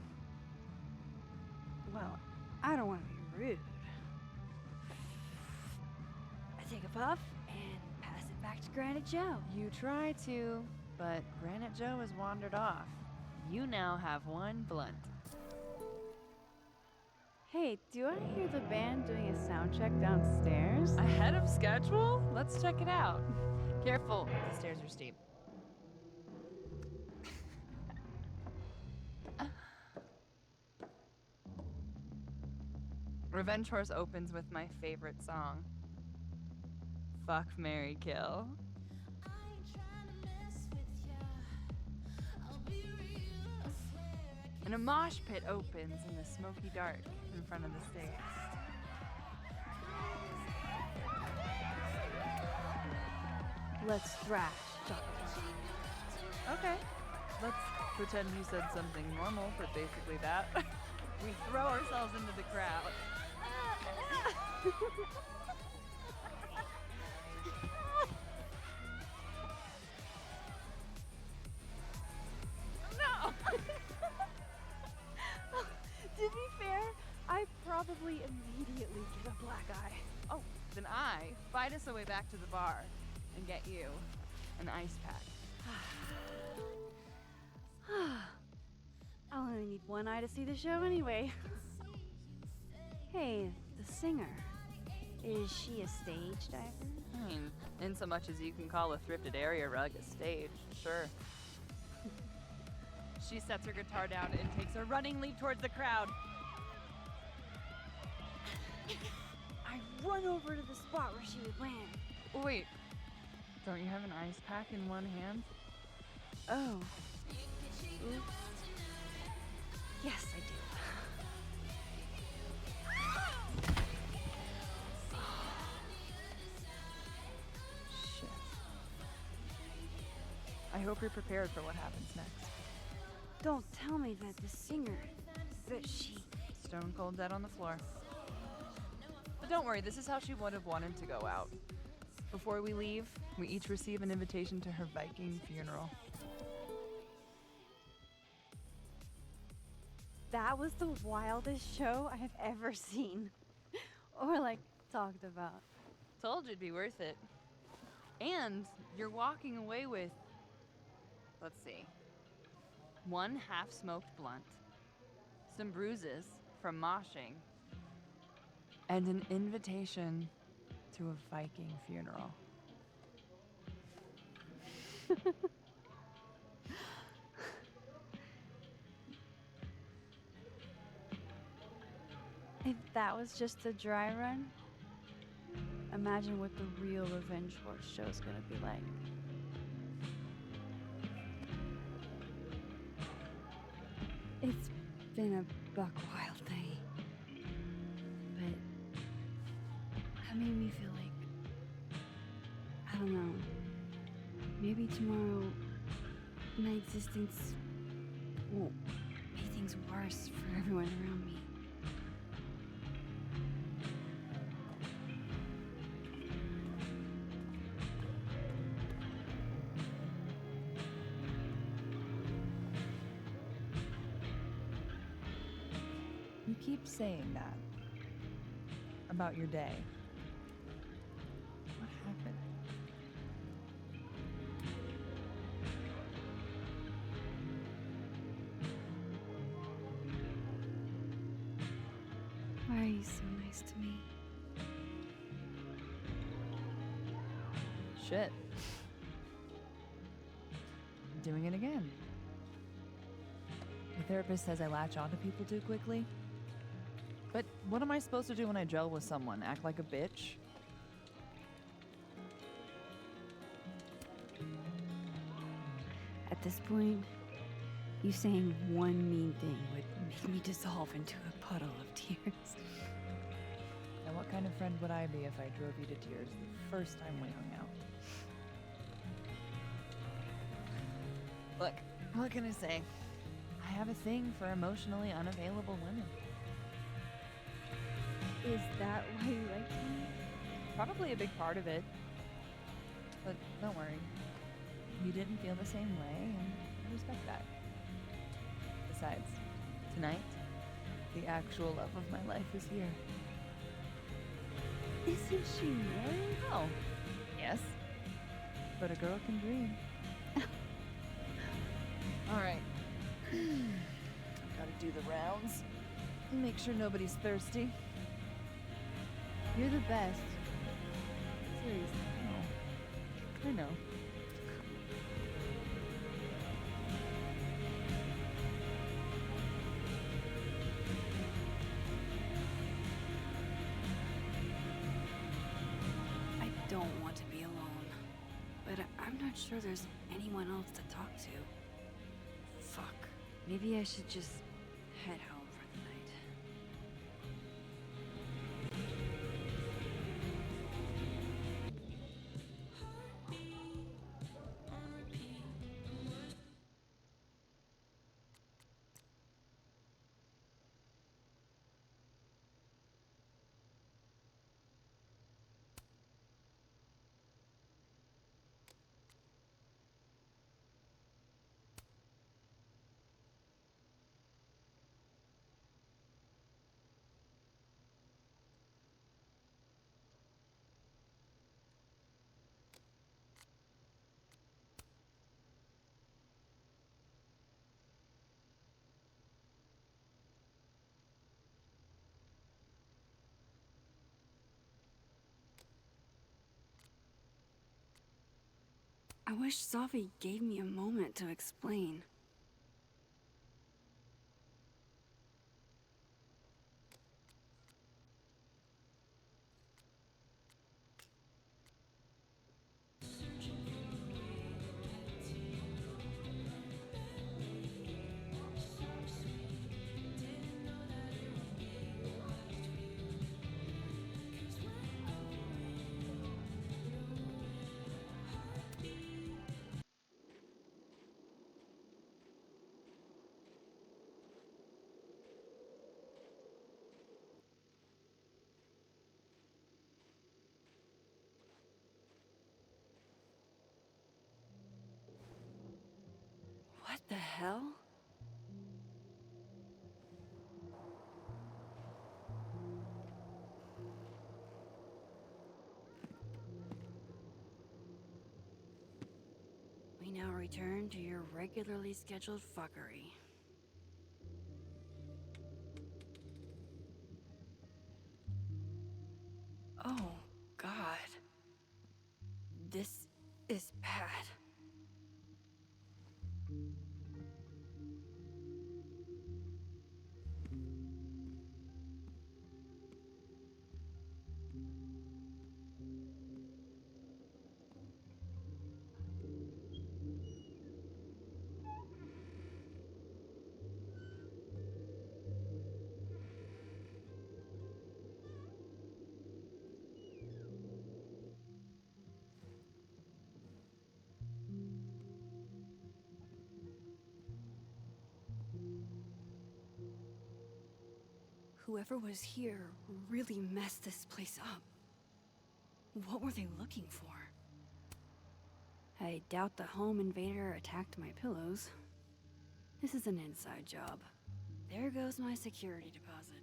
Well, I don't want to be rude. I take a puff and pass it back to Granite Joe. You try to, but Granite Joe has wandered off. You now have one blunt. Hey, do I hear the band doing a sound check downstairs? Ahead of schedule? Let's check it out. Careful, the stairs are steep. Revenge Horse opens with my favorite song. Fuck, Marry, Kill. And a mosh pit opens in the smoky dark in front of the stage. Let's thrash, Chocolate. Okay. Let's pretend you said something normal for basically that. We throw ourselves into the crowd. No! To be fair, I probably immediately get a black eye. Oh, then I fight us a way back to the bar and get you an ice pack. I'll only need one eye to see the show anyway. Hey, the singer. Is she a stage diver? I mean, in so much as you can call a thrifted area rug a stage, sure. She sets her guitar down and takes a running leap towards the crowd. I run over to the spot where she would land. Wait, don't you have an ice pack in one hand? Oh. Oops. Yes, I do. Shit. I hope you're prepared for what happens next. Don't tell me that the singer, that she... Stone cold dead on the floor. But don't worry, this is how she would have wanted to go out. Before we leave, we each receive an invitation to her Viking funeral. That was the wildest show I have ever seen. Or, like, talked about. Told you it'd be worth it. And you're walking away with, let's see, one half-smoked blunt, some bruises from moshing, and an invitation to a Viking funeral. If that was just a dry run, imagine what the real Revenge Horse show's gonna be like. It's been a buck wild day, but that made me feel like, I don't know, maybe tomorrow my existence won't make things worse for everyone around me. You keep saying that about your day. What happened? Why are you so nice to me? Shit. I'm doing it again. The therapist says I latch onto people too quickly. But what am I supposed to do when I gel with someone? Act like a bitch? At this point, you saying one mean thing would make me dissolve into a puddle of tears. And what kind of friend would I be if I drove you to tears the first time we hung out? Look, what can I say? I have a thing for emotionally unavailable women. Is that why you liked me? Probably a big part of it. But don't worry. You didn't feel the same way, and I respect that. Besides, tonight, the actual love of my life is here. Isn't she married? Oh, yes. But a girl can dream. All right. Gotta do the rounds. Make sure nobody's thirsty. You're the best. Seriously, I know. I don't want to be alone, but I'm not sure there's anyone else to talk to. Fuck. Maybe I should just head home for the night. I wish Safi gave me a moment to explain. now return to your regularly scheduled fuckery. Oh, God. This is bad. Whoever was here really messed this place up. What were they looking for? I doubt the home invader attacked my pillows. This is an inside job. There goes my security deposit.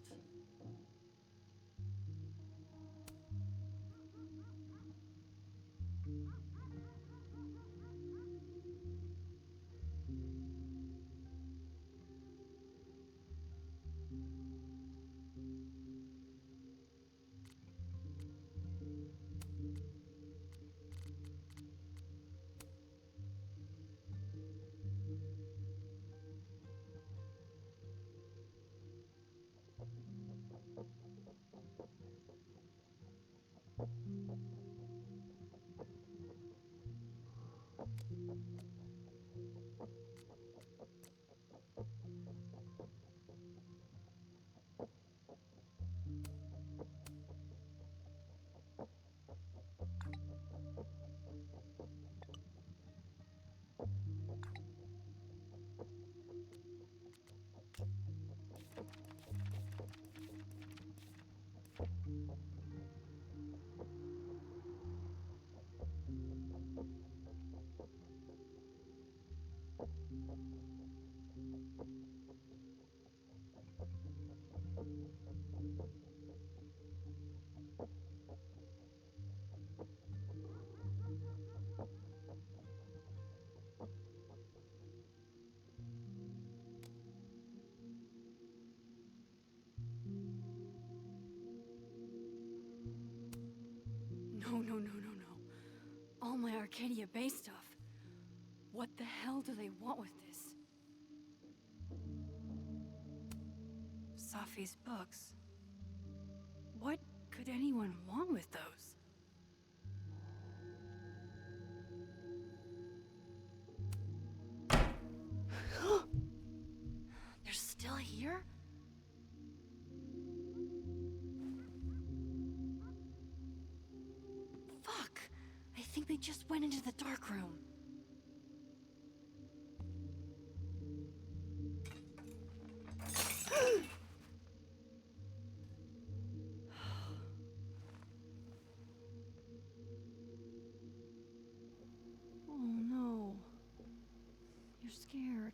No. All my Arcadia Bay stuff. What the hell do they want with this? Safi's books. What could anyone want with those? They're still here? Fuck! I think they just went into the dark room. Oh no. You're scared.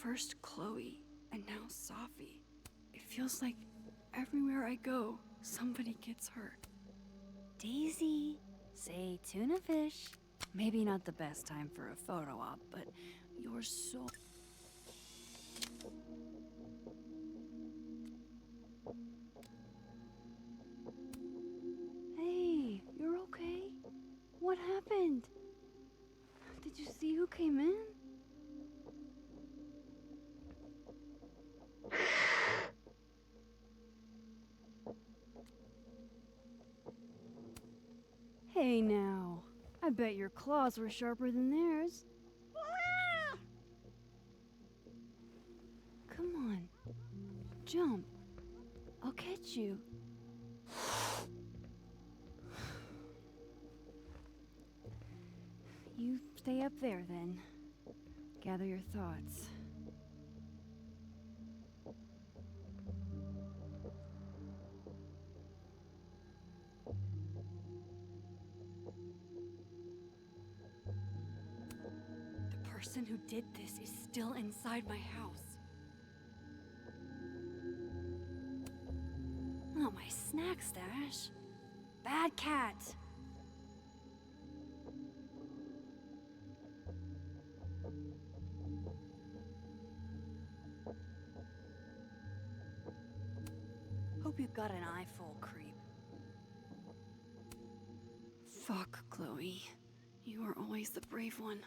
First Chloe, and now Safi. It feels like everywhere I go, somebody gets hurt. Daisy, say tuna fish. Maybe not the best time for a photo op, but you're so... Hey, you're okay? What happened? Did you see who came in? Hey now, I bet your claws were sharper than theirs. Come on, jump. I'll catch you. You stay up there then. Gather your thoughts. The person who did this is still inside my house. my snack stash. Bad cat. Hope you got an eyeful, creep. Fuck, Chloe. You are always the brave one.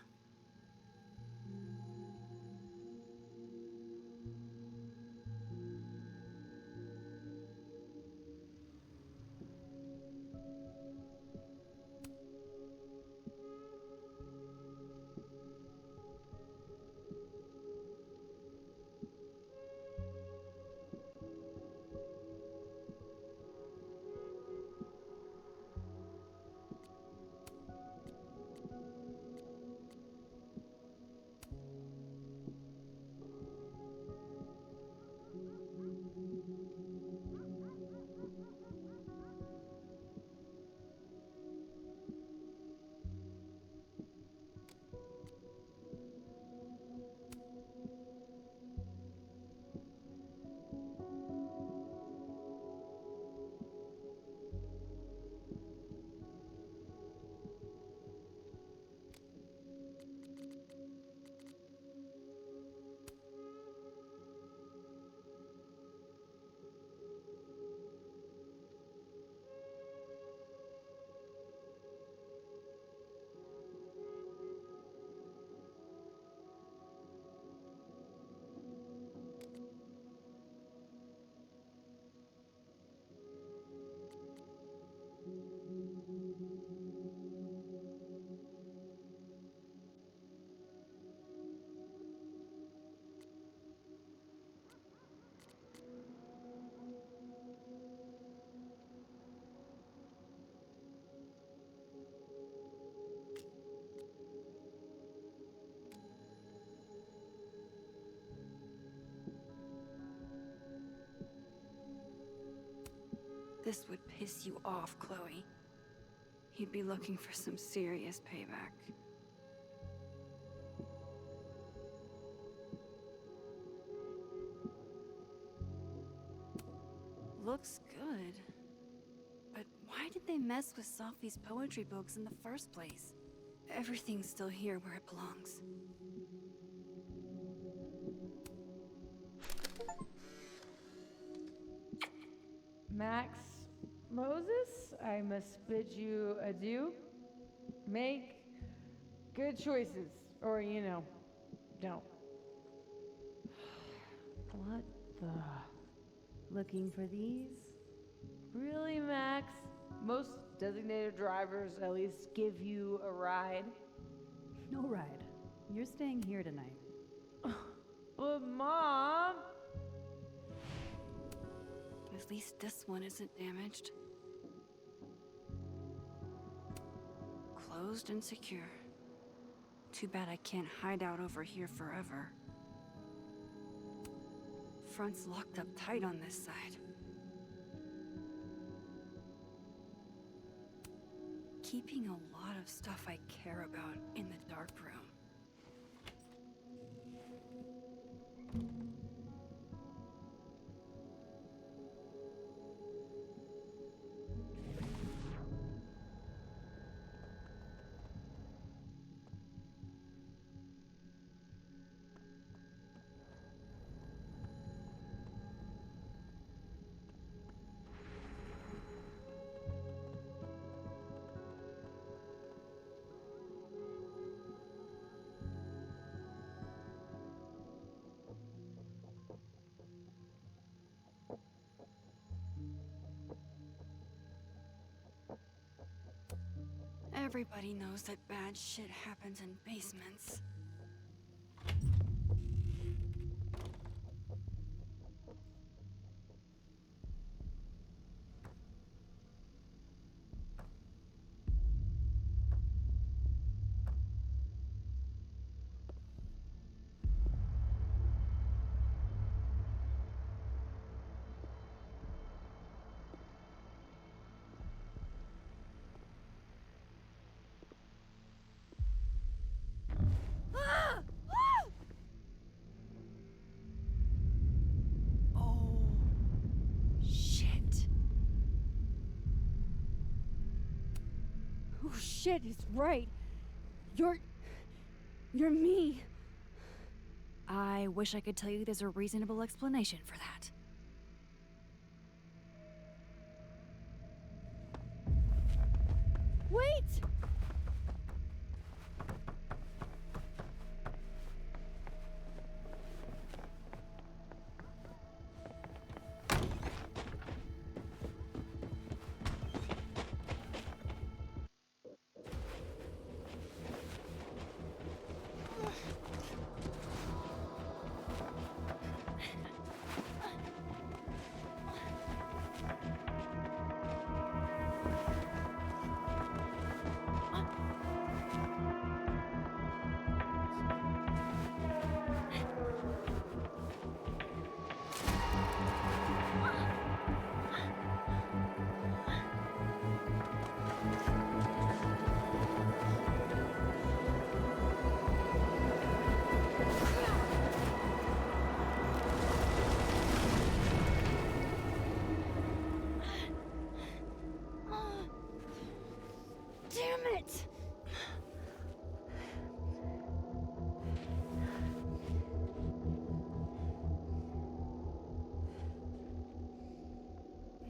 This would piss you off, Chloe. You'd be looking for some serious payback. Looks good. But why did they mess with Sophie's poetry books in the first place? Everything's still here where it belongs. Max Moses, I must bid you adieu. Make good choices, or, don't. What the? Looking for these? Really, Max? Most designated drivers at least give you a ride. No ride. You're staying here tonight. But, Mom! At least this one isn't damaged. Closed and secure. Too bad I can't hide out over here forever. Front's locked up tight on this side. Keeping a lot of stuff I care about in the dark room. Everybody knows that bad shit happens in basements. shit is right. You're me. I wish I could tell you there's a reasonable explanation for that. Wait! Damn it!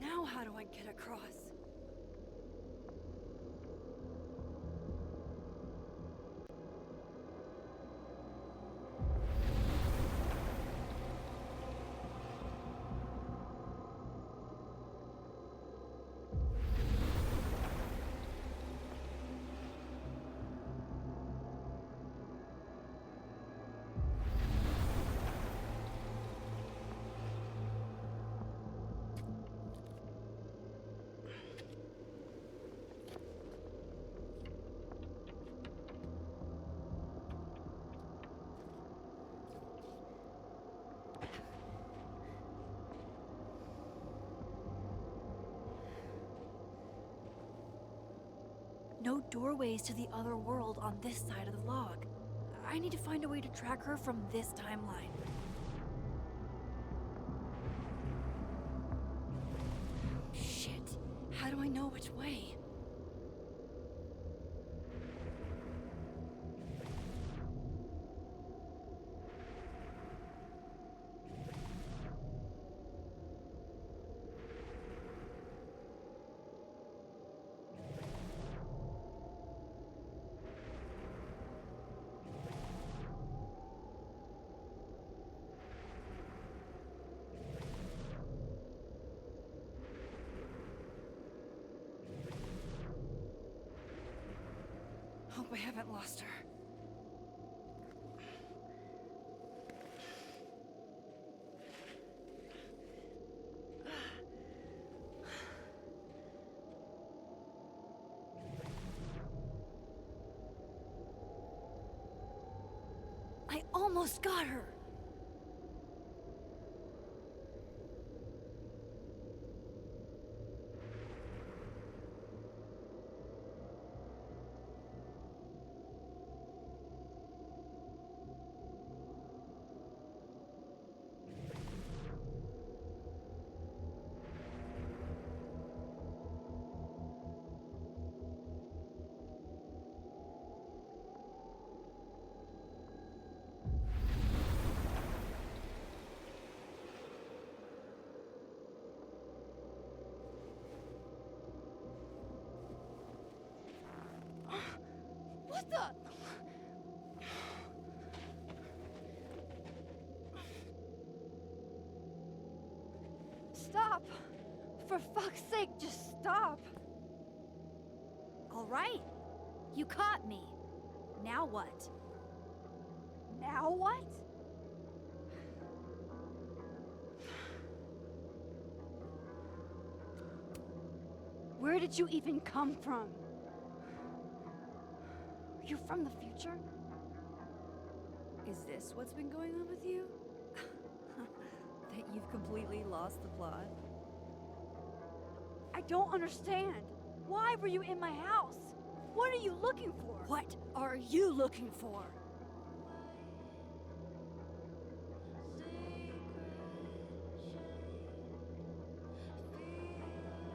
Now how do I get across? No doorways to the other world on this side of the log. I need to find a way to track her from this timeline. Shit. How do I know which way? Hope I haven't lost her. I almost got her! What the? Stop! For fuck's sake, just stop! All right. You caught me. Now what? Now what? Where did you even come from? Are you from the future? Is this what's been going on with you? That you've completely lost the plot? I don't understand. Why were you in my house? What are you looking for? What are you looking for?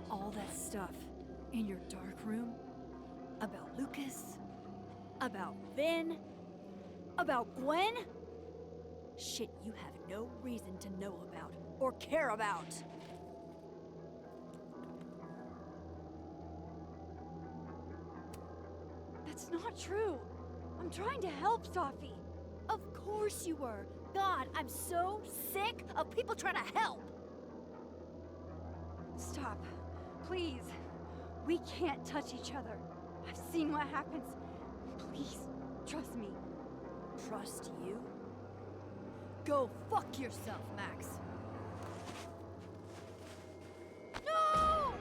All that stuff in your dark room? About Lucas? About Vin? About Gwen? Shit you have no reason to know about or care about. That's not true. I'm trying to help, Safi. Of course you were. God, I'm so sick of people trying to help. Stop. Please. We can't touch each other. I've seen what happens. Please, trust me. Trust you? Go fuck yourself, Max. No!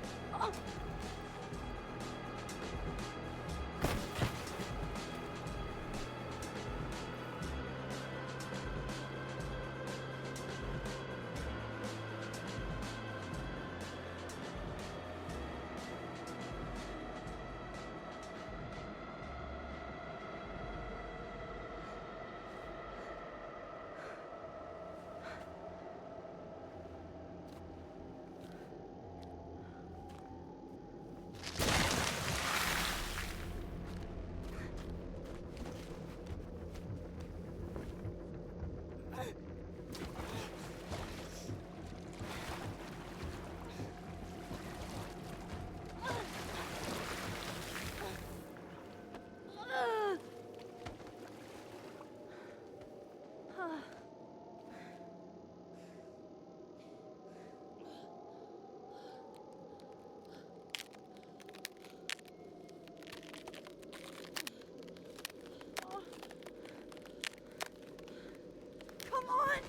Come on!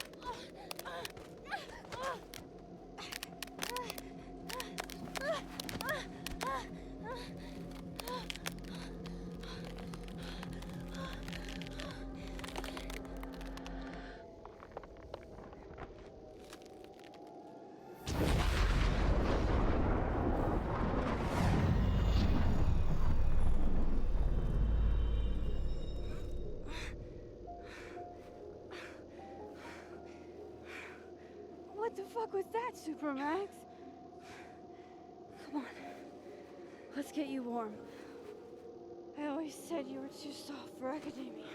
What the fuck was that, Supermax? Come on. Let's get you warm. I always said you were too soft for academia.